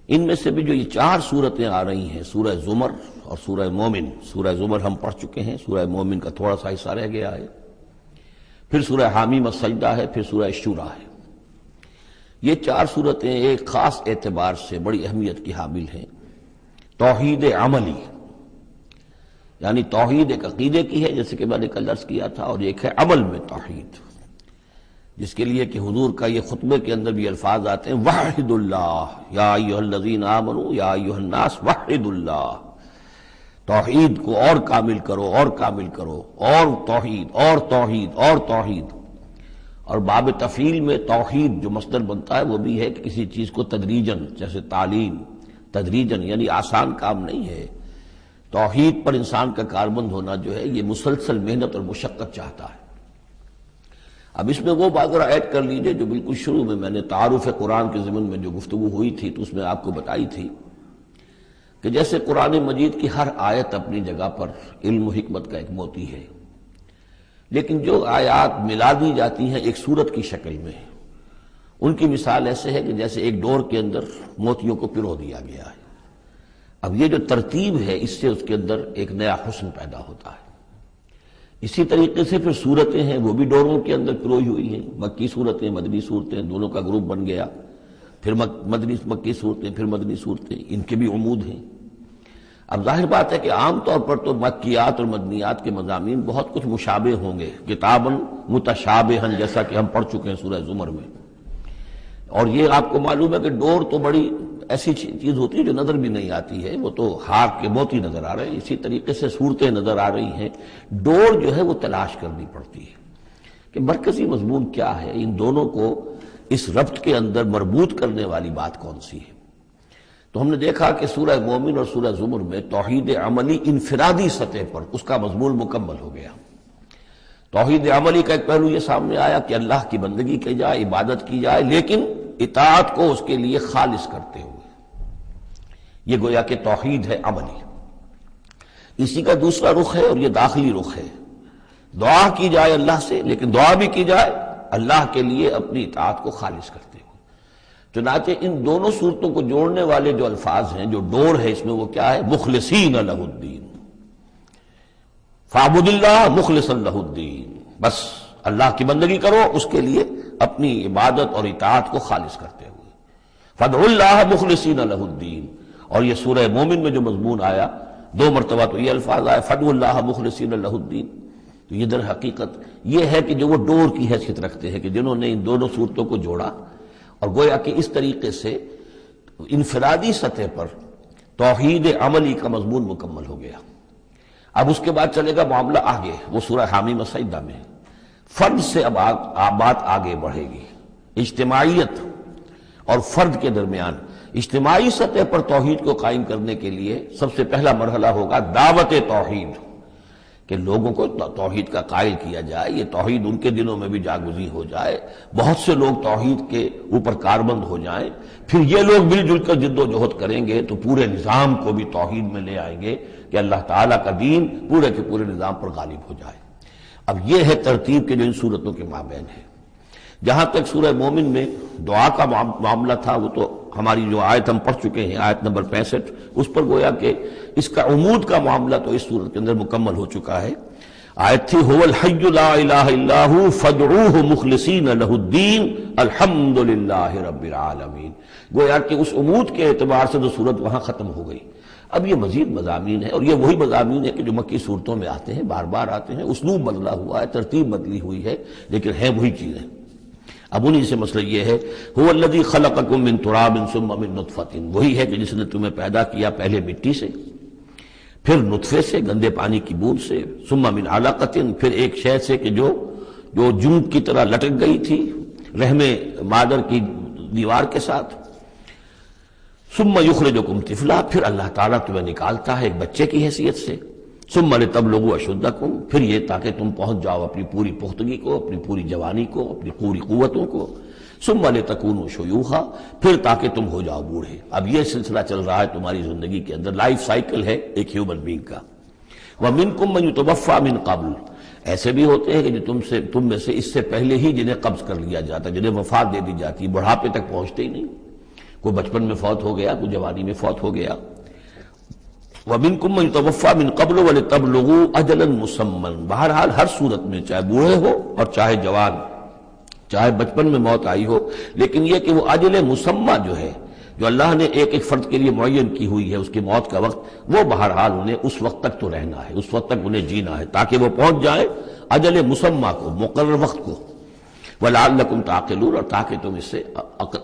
ان میں سے بھی جو یہ 4 صورتیں آ رہی ہیں، سورہ زمر اور سورہ مومن. سورہ زمر ہم پڑھ چکے ہیں، سورہ مومن کا تھوڑا سا حصہ رہ گیا ہے، پھر سورہ حامیم السجدہ ہے، پھر سورہ شورى ہے. یہ 4 صورتیں ایک خاص اعتبار سے بڑی اہمیت کی حامل ہیں. توحید عملی، یعنی توحید ایک عقیدے کی ہے جیسے کہ میں نے کل عرض کیا تھا، اور ایک ہے عمل میں توحید، جس کے لیے کہ حضور کا یہ خطبے کے اندر بھی الفاظ آتے ہیں وحد اللہ یا ایھا الذین آمنوا یا ایھا الناس وحد اللہ. توحید کو اور کامل کرو، اور کامل کرو، اور توحید اور توحید اور توحید. اور باب تفعیل میں توحید جو مصدر بنتا ہے وہ بھی ہے کہ کسی چیز کو تدریجاً، جیسے تعلیم تدریجاً، یعنی آسان کام نہیں ہے. توحید پر انسان کا کاربند ہونا جو ہے یہ مسلسل محنت اور مشقت چاہتا ہے. اب اس میں وہ بات ذرا ایڈ کر لیجئے جو بالکل شروع میں نے تعارف قرآن کے ضمن میں جو گفتگو ہوئی تھی تو اس میں آپ کو بتائی تھی کہ جیسے قرآن مجید کی ہر آیت اپنی جگہ پر علم و حکمت کا ایک موتی ہے، لیکن جو آیات ملا دی جاتی ہیں ایک صورت کی شکل میں، ان کی مثال ایسے ہے کہ جیسے ایک ڈور کے اندر موتیوں کو پرو دیا گیا ہے. اب یہ جو ترتیب ہے اس سے اس کے اندر ایک نیا حسن پیدا ہوتا ہے. اسی طریقے سے پھر صورتیں ہیں وہ بھی ڈوروں کے اندر پروئی ہوئی ہیں، مکی صورتیں مدنی صورتیں، دونوں کا گروپ بن گیا. پھر مکی صورتیں، پھر مدنی صورتیں، ان کے بھی عمود ہیں. اب ظاہر بات ہے کہ عام طور پر تو مکیات اور مدنیات کے مضامین بہت کچھ مشابہ ہوں گے، کتاباً متشابہاً، جیسا کہ ہم پڑھ چکے ہیں سورہ زمر میں. اور یہ آپ کو معلوم ہے کہ ڈور تو بڑی ایسی چیز ہوتی ہے جو نظر بھی نہیں آتی ہے، وہ تو ہاتھ کے موتی نظر آ رہے ہیں. اسی طریقے سے صورتیں نظر آ رہی ہیں، ڈور جو ہے وہ تلاش کرنی پڑتی ہے کہ مرکزی مضمون کیا ہے، ان دونوں کو اس ربط کے اندر مربوط کرنے والی بات کون سی ہے. تو ہم نے دیکھا کہ سورہ مومن اور سورہ زمر میں توحید عملی انفرادی سطح پر اس کا مضمون مکمل ہو گیا. توحید عملی کا ایک پہلو یہ سامنے آیا کہ اللہ کی بندگی کی جائے، عبادت کی جائے، لیکن اطاعت کو اس کے لیے خالص کرتے ہوئے. یہ گویا کہ توحید ہے عملی. اسی کا دوسرا رخ ہے اور یہ داخلی رخ ہے. دعا کی جائے اللہ سے، لیکن دعا بھی کی جائے اللہ کے لیے اپنی اطاعت کو خالص کرتے ہوئے. چنانچہ ان دونوں صورتوں کو جوڑنے والے جو الفاظ ہیں، جو ڈور ہے اس میں، وہ کیا ہے؟ مخلصین لہ الدین. فاعبد اللہ مخلصا لہ الدین. بس اللہ کی بندگی کرو، اس کے لیے اپنی عبادت اور اطاعت کو خالص کرتے ہوئے۔ فادعوا اللہ مخلصین لہ الدین، اور یہ سورہ مومن میں جو مضمون آیا 2 مرتبہ تو یہ الفاظ آئے فادعوا اللہ مخلصین لہ الدین، تو یہ در حقیقت یہ ہے کہ جو وہ ڈور کی حیثیت رکھتے ہیں کہ جنہوں نے ان دونوں صورتوں کو جوڑا، اور گویا کہ اس طریقے سے انفرادی سطح پر توحید عملی کا مضمون مکمل ہو گیا۔ اب اس کے بعد چلے گا معاملہ آگے، وہ سورہ حامیم السجدہ میں فرد سے اب بات آگے بڑھے گی۔ اجتماعیت اور فرد کے درمیان اجتماعی سطح پر توحید کو قائم کرنے کے لیے سب سے پہلا مرحلہ ہوگا دعوت توحید، کہ لوگوں کو توحید کا قائل کیا جائے، یہ توحید ان کے دلوں میں بھی جاگزی ہو جائے، بہت سے لوگ توحید کے اوپر کاربند ہو جائیں، پھر یہ لوگ مل جل کر جد و جہد کریں گے تو پورے نظام کو بھی توحید میں لے آئیں گے کہ اللہ تعالیٰ کا دین پورے کے پورے نظام پر غالب ہو جائے۔ اب یہ ہے ترتیب کے جو ان صورتوں کے مابین ہے۔ جہاں تک سورہ مومن میں دعا کا معاملہ تھا وہ تو ہماری جو آیت ہم پڑھ چکے ہیں، آیت نمبر 65، اس پر گویا کہ اس کا عمود کا معاملہ تو اس صورت کے اندر مکمل ہو چکا ہے۔ آیت تھی هو الحی لا الہ الا هو فادعوه مخلصین لہ الدین الحمد للہ رب العالمین، گویا کہ اس عمود کے اعتبار سے تو صورت وہاں ختم ہو گئی۔ اب یہ مزید مضامین ہے، اور یہ وہی مضامین ہے کہ جو مکی صورتوں میں آتے ہیں، بار بار آتے ہیں، اسلوب بدلا ہوا ہے، ترتیب بدلی ہوئی ہے، لیکن ہیں وہی چیزیں۔ اب انہی سے مسئلہ یہ ہے هو الذی خلقکم من تراب ثم من نطفۃ، وہی ہے کہ جس نے تمہیں پیدا کیا پہلے مٹی سے، پھر نطفے سے، گندے پانی کی بوند سے، ثم من علقۃ، پھر ایک شے سے کہ جو جون کی طرح لٹک گئی تھی رحم مادر کی دیوار کے ساتھ، ثم یخرجکم طفلا، پھر اللہ تعالیٰ تمہیں نکالتا ہے ایک بچے کی حیثیت سے، ثم لتبلغوا اشدکم، پھر یہ تاکہ تم پہنچ جاؤ اپنی پوری پختگی کو، اپنی پوری جوانی کو، اپنی پوری قوتوں کو، ثم لتکونوا شیوخا، پھر تاکہ تم ہو جاؤ بوڑھے۔ اب یہ سلسلہ چل رہا ہے تمہاری زندگی کے اندر، لائف سائیکل ہے ایک ہیومن بینگ کا۔ ومنکم من یتوفی من قبل، ایسے بھی ہوتے ہیں کہ جو تم میں سے اس سے پہلے ہی جنہیں قبض کر لیا جاتا، جنہیں وفات دے دی جاتی، بڑھاپے تک پہنچتے ہی نہیں، کوئی بچپن میں فوت ہو گیا، کوئی جوانی میں فوت ہو گیا۔ وَمِنْكُمْ مَنْ يُتَوَفَّى مِنْ قَبْلُ وَلِتَبْلُغُوا أَجَلًا مُّسَمًّى، بہرحال ہر صورت میں چاہے بوڑھے ہو اور چاہے جوان، چاہے بچپن میں موت آئی ہو، لیکن یہ کہ وہ اجل مسمى جو ہے، جو اللہ نے ایک ایک فرد کے لیے معین کی ہوئی ہے اس کی موت کا وقت، وہ بہرحال انہیں اس وقت تک تو رہنا ہے، اس وقت تک انہیں جینا ہے تاکہ وہ پہنچ جائیں اجل مسمى کو، مقرر وقت کو۔ وَلَعَلَّكُمْ تَعْقِلُونَ، اور تاکہ تم اس سے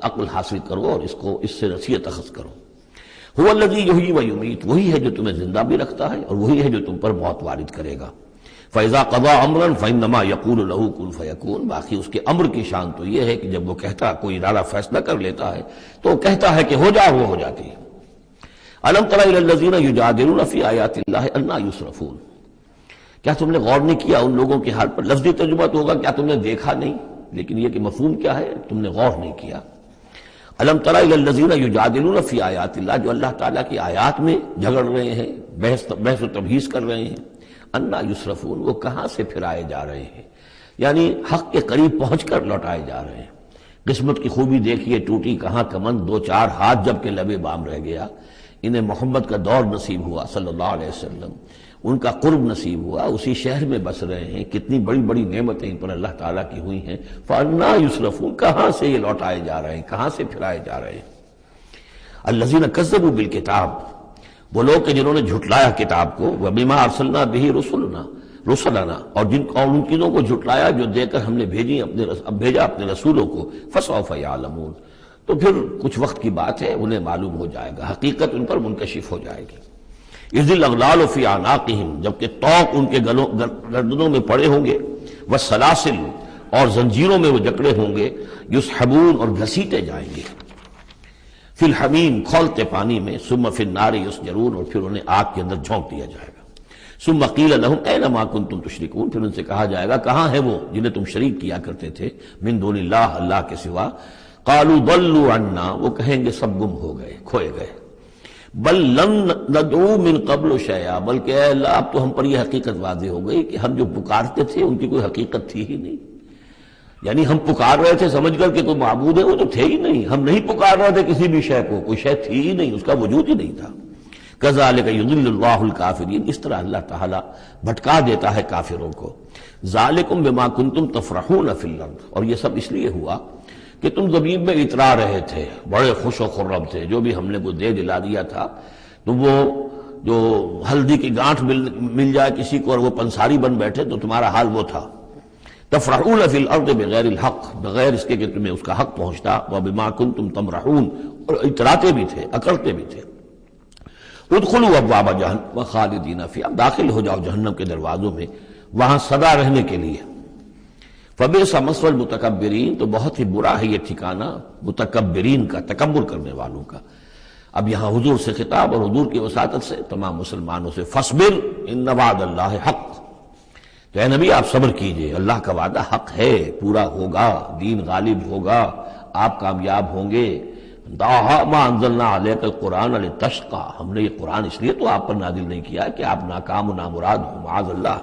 عقل حاصل کرو اور اس سے نصیحت اخذ کرو۔ هو الذی یحیی و یمیت، وہی ہے جو تمہیں زندہ بھی رکھتا ہے اور وہی ہے جو تم پر موت وارد کرے گا۔ فَإِذَا قَضَىٰ أَمْرًا فَإِنَّمَا يَقُولُ لَهُ كُن فَيَكُونُ، باقی اس کے امر کی شان تو یہ ہے کہ جب وہ کہتا، کوئی ارادہ فیصلہ کر لیتا ہے تو وہ کہتا ہے کہ ہو جا، وہ ہو جاتی ہے۔ أَلَمْ تَرَ إِلَى الَّذِينَ يُجَادِلُونَ فِي آيَاتِ اللَّهِ أَنَّىٰ يُصْرَفُونَ، کیا تم نے غور نہیں کیا ان لوگوں کے حال پر؟ لفظی ترجمہ تو ہوگا کیا تم نے دیکھا نہیں، لیکن یہ کہ مفہوم کیا ہے، تم نے غور نہیں کیا۔ الم تر الی الذین یجادلون فی آیات اللہ، جو اللہ تعالیٰ کی آیات میں جھگڑ رہے ہیں، بحث و تبحیث کر رہے ہیں، انا یصرفون، وہ کہاں سے پھرائے جا رہے ہیں، یعنی حق کے قریب پہنچ کر لوٹائے جا رہے ہیں۔ قسمت کی خوبی دیکھیے، ٹوٹی کہاں کمند، 2-4 ہاتھ جب کہ لبے بام رہ گیا۔ انہیں محمد کا دور نصیب ہوا صلی اللہ علیہ وسلم، ان کا قرب نصیب ہوا، اسی شہر میں بس رہے ہیں، کتنی بڑی بڑی نعمتیں ان پر اللہ تعالیٰ کی ہوئی ہیں۔ فَأَنَّىٰ يُصْرَفُونَ، کہاں سے یہ لوٹائے جا رہے ہیں، کہاں سے پھرائے جا رہے ہیں۔ الَّذِينَ كَذَّبُوا بِالْكِتَابِ، وہ لوگ کہ جنہوں نے جھٹلایا کتاب کو، وَبِمَا أَرْسَلْنَا بِهِ رُسُلَنَا، اور ان چیزوں کو جھٹلایا جو دے کر ہم نے بھیجا اپنے رسولوں کو، فَسَوْفَ يَعْلَمُونَ، تو پھر کچھ وقت کی بات ہے، انہیں معلوم ہو جائے گا، حقیقت ان پر منکشف ہو جائے گی۔ اذ الاغلال فی اعناقہم، جبکہ طوق ان کے گردنوں میں پڑے ہوں گے، والسلاسل، اور زنجیروں میں وہ جکڑے ہوں گے، یسحبون، اور گھسیٹے جائیں گے، فی الحمیم، کھولتے پانی میں، ثم فی النار یسجرون، اور پھر انہیں آگ کے اندر جھونک دیا جائے گا۔ ثم قیل لہم این ما کنتم تشرکون، پھر ان سے کہا جائے گا کہاں ہے وہ جنہیں تم شریک کیا کرتے تھے، من دون اللہ، اللہ کے سوا۔ قالوا ضلوا عنا، وہ کہیں گے سب گم ہو گئے، کھوئے گئے۔ بل لم ندعو من قبل شیئا، بلکہ اے اللہ اب تو ہم پر یہ حقیقت واضح ہو گئی کہ ہم جو پکارتے تھے ان کی کوئی حقیقت تھی ہی نہیں، یعنی ہم پکار رہے تھے سمجھ کر کہ کوئی معبود ہے، وہ تو تھے ہی نہیں، ہم نہیں پکار رہے تھے کسی بھی شے کو، کوئی شے تھی ہی نہیں، اس کا وجود ہی نہیں تھا۔ کذالک یضل اللہ الکافرین، اس طرح اللہ تعالیٰ بھٹکا دیتا ہے کافروں کو. ذالکم بما کنتم تفرحون فی الارض، اور یہ سب اس لیے ہوا کہ تم زمین میں اترا رہے تھے، بڑے خوش و خرم تھے. جو بھی ہم نے وہ دے دلا دیا تھا، تو وہ جو ہلدی کی گانٹھ مل جائے کسی کو اور وہ پنساری بن بیٹھے، تو تمہارا حال وہ تھا. تفرحون فی الارض بغیر الحق، بغیر اس کے کہ تمہیں اس کا حق پہنچتا. وبما کنتم تمرحون، اور اتراتے بھی تھے، اکڑتے بھی تھے. ادخلوا ابواب جہنم خالدین فیہا، داخل ہو جاؤ جہنم کے دروازوں میں، وہاں سدا رہنے کے لیے. فبئس مثوى المتکبرین، تو بہت ہی برا ہے یہ ٹھکانہ متکبرین کا، تکبر کرنے والوں کا. اب یہاں حضور سے خطاب اور حضور کی وساطت سے تمام مسلمانوں سے، فاصبر ان وعد اللہ حق، تو اے نبی آپ صبر کیجئے، اللہ کا وعدہ حق ہے، پورا ہوگا، دین غالب ہوگا، آپ کامیاب ہوں گے. ما انزلنا علیک القرآن لتشقى، ہم نے یہ قرآن اس لیے تو آپ پر نازل نہیں کیا کہ آپ ناکام و نامراد ہوں، معاذ اللہ.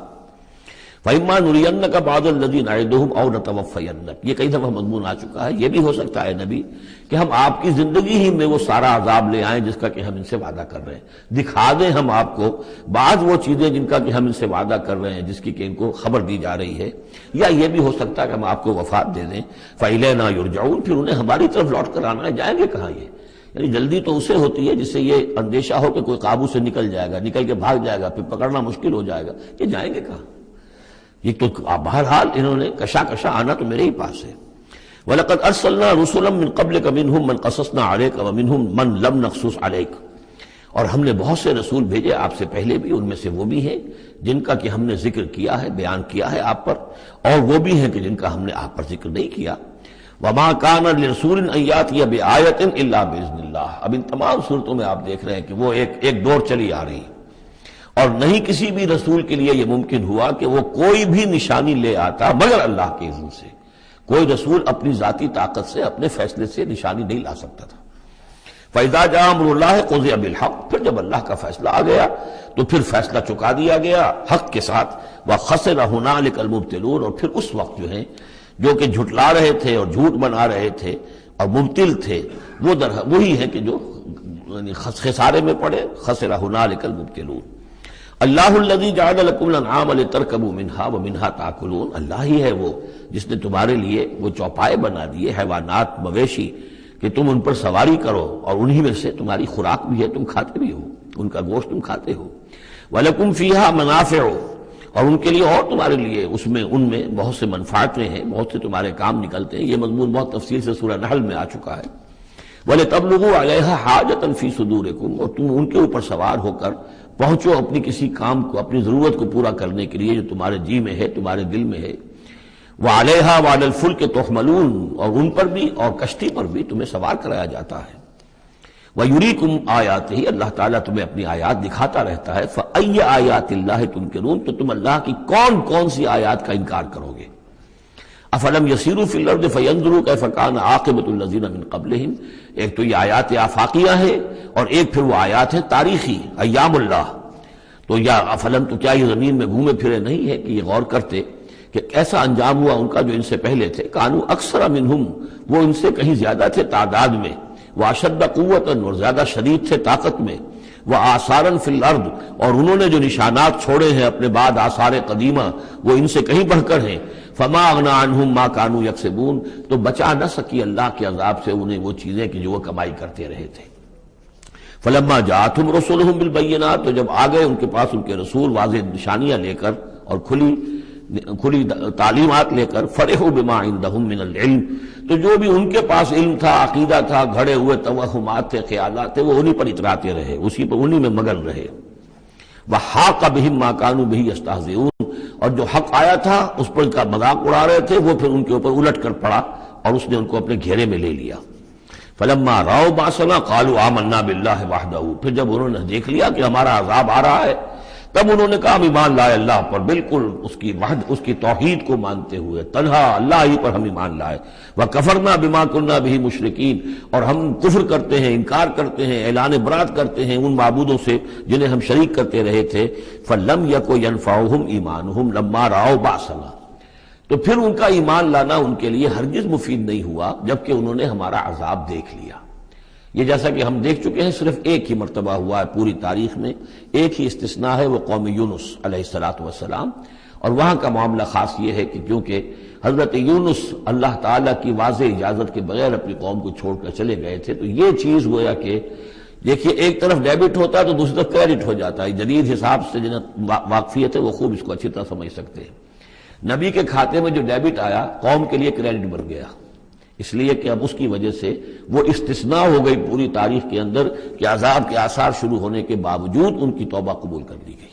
فَإِمَّا نُرِيَنَّكَ بَعْضَ الَّذِي نَعِدُهُمْ أَوْ نَتَوَفَّيَنَّكَ، یہ کئی دفعہ مضمون آ چکا ہے. یہ بھی ہو سکتا ہے نبی کہ ہم آپ کی زندگی ہی میں وہ سارا عذاب لے آئیں جس کا کہ ہم ان سے وعدہ کر رہے ہیں، دکھا دیں ہم آپ کو بعض وہ چیزیں جن کا کہ ہم ان سے وعدہ کر رہے ہیں، جس کی کہ ان کو خبر دی جا رہی ہے. یا یہ بھی ہو سکتا ہے کہ ہم آپ کو وفات دے دیں. فَإِلَيْنَا يُرْجَعُونَ، پھر انہیں ہماری طرف لوٹ کر آنا ہے. جائیں گے کہاں یہ؟ یعنی جلدی تو اسے ہوتی ہے جس سے یہ اندیشہ ہو کہ کوئی قابو سے نکل جائے گا، نکل کے بھاگ جائے گا، پھر پکڑنا مشکل ہو جائے گا. یہ جائیں گے کہاں؟ یہ تو بہرحال انہوں نے کشا آنا تو میرے ہی پاس ہے. وَلَقَدْ أَرْسَلْنَا رُسُلًا مِّن قَبْلِكَ مِنْهُمْ مَنْ قَصَصْنَا عَلَيْكَ وَمِنْهُمْ مَنْ لَمْ نَقْصُصْ عَلَيْكَ، اور ہم نے بہت سے رسول بھیجے آپ سے پہلے بھی، ان میں سے وہ بھی ہیں جن کا کہ ہم نے ذکر کیا ہے، بیان کیا ہے آپ پر، اور وہ بھی ہیں کہ جن کا ہم نے آپ پر ذکر نہیں کیا. وَمَا كَانَ لِرَسُولٍ أَن يَأْتِيَ بِآيَةٍ إِلَّا بِإِذْنِ اللَّهِ. اب ان تمام صورتوں میں آپ دیکھ رہے ہیں کہ وہ ایک دور چلی آ رہی ہے، اور نہیں کسی بھی رسول کے لیے یہ ممکن ہوا کہ وہ کوئی بھی نشانی لے آتا مگر اللہ کے اذن سے. کوئی رسول اپنی ذاتی طاقت سے، اپنے فیصلے سے نشانی نہیں لا سکتا تھا. فَإِذَا جَاءَ أَمْرُ اللَّهِ قُضِيَ بِالْحَقِّ، پھر جب اللہ کا فیصلہ آ گیا تو پھر فیصلہ چکا دیا گیا حق کے ساتھ. وَخَسِرَ هُنَالِكَ الْمُبْطِلُونَ، اور پھر اس وقت جو کہ جھٹلا رہے تھے اور جھوٹ بنا رہے تھے اور مبتل تھے، وہ وہی ہے کہ جو خسارے میں پڑے. خَسِرَ هُنَالِكَ الْمُبْطِلُونَ. اللہ الذی جعل لکم الانعام لترکبوا منها ومنها تاکلون، اللہ ہی ہے وہ جس نے تمہارے لیے وہ چوپائے بنا دیے، حیوانات، مویشی، کہ تم ان پر سواری کرو، اور انہی میں سے تمہاری خوراک بھی ہے، تم کھاتے بھی ہو، ان کا گوشت تم کھاتے ہو. ولکم فیہا منافع، اور ان کے لیے اور تمہارے لیے ان میں بہت سے منفعتیں ہیں، بہت سے تمہارے کام نکلتے ہیں. یہ مضمون بہت تفصیل سے سورہ نحل میں آ چکا ہے. وَلِتَبْلُغُوا عَلَيْهَا حَاجَةً فِي صُدُورِكُمْ، اور تم ان کے اوپر سوار ہو کر پہنچو اپنی کسی کام کو، اپنی ضرورت کو پورا کرنے کے لیے جو تمہارے جی میں ہے، تمہارے دل میں ہے. وَعَلَيْهَا وَعَلَى الْفُلْكِ تُحْمَلُونَ، اور ان پر بھی اور کشتی پر بھی تمہیں سوار کرایا جاتا ہے. وَيُرِيكُمْ آيَاتِهِ، اللہ تعالیٰ تمہیں اپنی آیات دکھاتا رہتا ہے. فَأَيَّ آيَاتِ اللَّهِ تُنْكِرُونَ، تو تم اللہ کی کون کون سی آیات کا انکار کرو گے. افلم یسیروا فی الارض فینظروا کیف کان عاقبۃ الذین من قبلہم، ایک تو یہ آیات آفاقیہ ہے اور ایک پھر وہ آیات ہے تاریخی، ایام اللہ. تو یا افلم، تو کیا یہ زمین میں گھومے پھرے نہیں ہے کہ یہ غور کرتے کہ کیسا انجام ہوا ان کا جو ان سے پہلے تھے. کانوا اکثر منہم، وہ ان سے کہیں زیادہ تھے تعداد میں. واشد قوۃ، اور زیادہ شدید تھے طاقت میں. وآثارا فی الارض، اور انہوں نے جو نشانات چھوڑے ہیں اپنے بعد آثار قدیمہ، وہ ان سے کہیں بڑھ کر ہیں. فما اغنی عنہم ما کانوا یکسبون، تو بچا نہ سکی اللہ کے عذاب سے انہیں وہ چیزیں کہ جو وہ کمائی کرتے رہے تھے. فلما جاءتہم رسلہم بالبینات، تو جب آ گئے ان کے پاس ان کے رسول واضح نشانیاں لے کر اور کھلی تعلیمات لے کر. فرحوا بما عندہم من العلم، تو جو بھی ان کے پاس علم تھا، عقیدہ تھا، گھڑے ہوئے توہمات تھے، خیالات تھے، وہ انہی پر اتراتے رہے، اسی پر انہی میں مگن رہے. وحاق بہم ما کانوا بہ یستہزئون، اور جو حق آیا تھا اس پر کا مذاق اڑا رہے تھے، وہ پھر ان کے اوپر الٹ کر پڑا اور اس نے ان کو اپنے گھیرے میں لے لیا. فلما رأوا بأسنا قالوا آمنا باللہ وحدہ، پھر جب انہوں نے دیکھ لیا کہ ہمارا عذاب آ رہا ہے، تب انہوں نے کہا ہم ایمان لائے اللہ پر، بالکل اس کی توحید کو مانتے ہوئے، تنہا اللہ ہی پر ہم ایمان لائے. وَكَفَرْنَا بِمَا كُنَّا بِهِ مُشْرِكِينَ، اور ہم کفر کرتے ہیں، انکار کرتے ہیں، اعلان برات کرتے ہیں ان معبودوں سے جنہیں ہم شریک کرتے رہے تھے. فَلَمْ يَكُ يَنْفَعُهُمْ إِيمَانُهُمْ لَمَّا رَأَوْا بَأْسَنَا، تو پھر ان کا ایمان لانا ان کے لیے ہرگز مفید نہیں ہوا جبکہ انہوں نے ہمارا عذاب دیکھ لیا. یہ جیسا کہ ہم دیکھ چکے ہیں صرف ایک ہی مرتبہ ہوا ہے پوری تاریخ میں، ایک ہی استثناء ہے، وہ قوم یونس علیہ السلام، اور وہاں کا معاملہ خاص یہ ہے کہ کیونکہ حضرت یونس اللہ تعالیٰ کی واضح اجازت کے بغیر اپنی قوم کو چھوڑ کر چلے گئے تھے، تو یہ چیز گویا کہ دیکھیے ایک طرف ڈیبٹ ہوتا ہے تو دوسری طرف کریڈٹ ہو جاتا ہے۔ جدید حساب سے جنہیں واقفیت ہے وہ خوب اس کو اچھی طرح سمجھ سکتے ہیں۔ نبی کے کھاتے میں جو ڈیبٹ آیا قوم کے لیے کریڈٹ بن گیا، اس لیے کہ اب اس کی وجہ سے وہ استثناء ہو گئی پوری تاریخ کے اندر کہ عذاب کے آثار شروع ہونے کے باوجود ان کی توبہ قبول کر لی گئی۔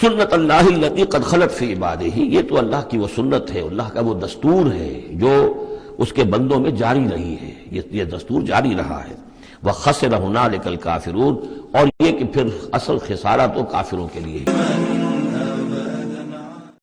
سنت اللہ التی قد خلت فی عبادہ، یہ تو اللہ کی وہ سنت ہے، اللہ کا وہ دستور ہے جو اس کے بندوں میں جاری رہی ہے، یہ دستور جاری رہا ہے۔ وَخَسِرَ هُنَالِكَ الْكَافِرُونَ، اور یہ کہ پھر اصل خسارہ تو کافروں کے لیے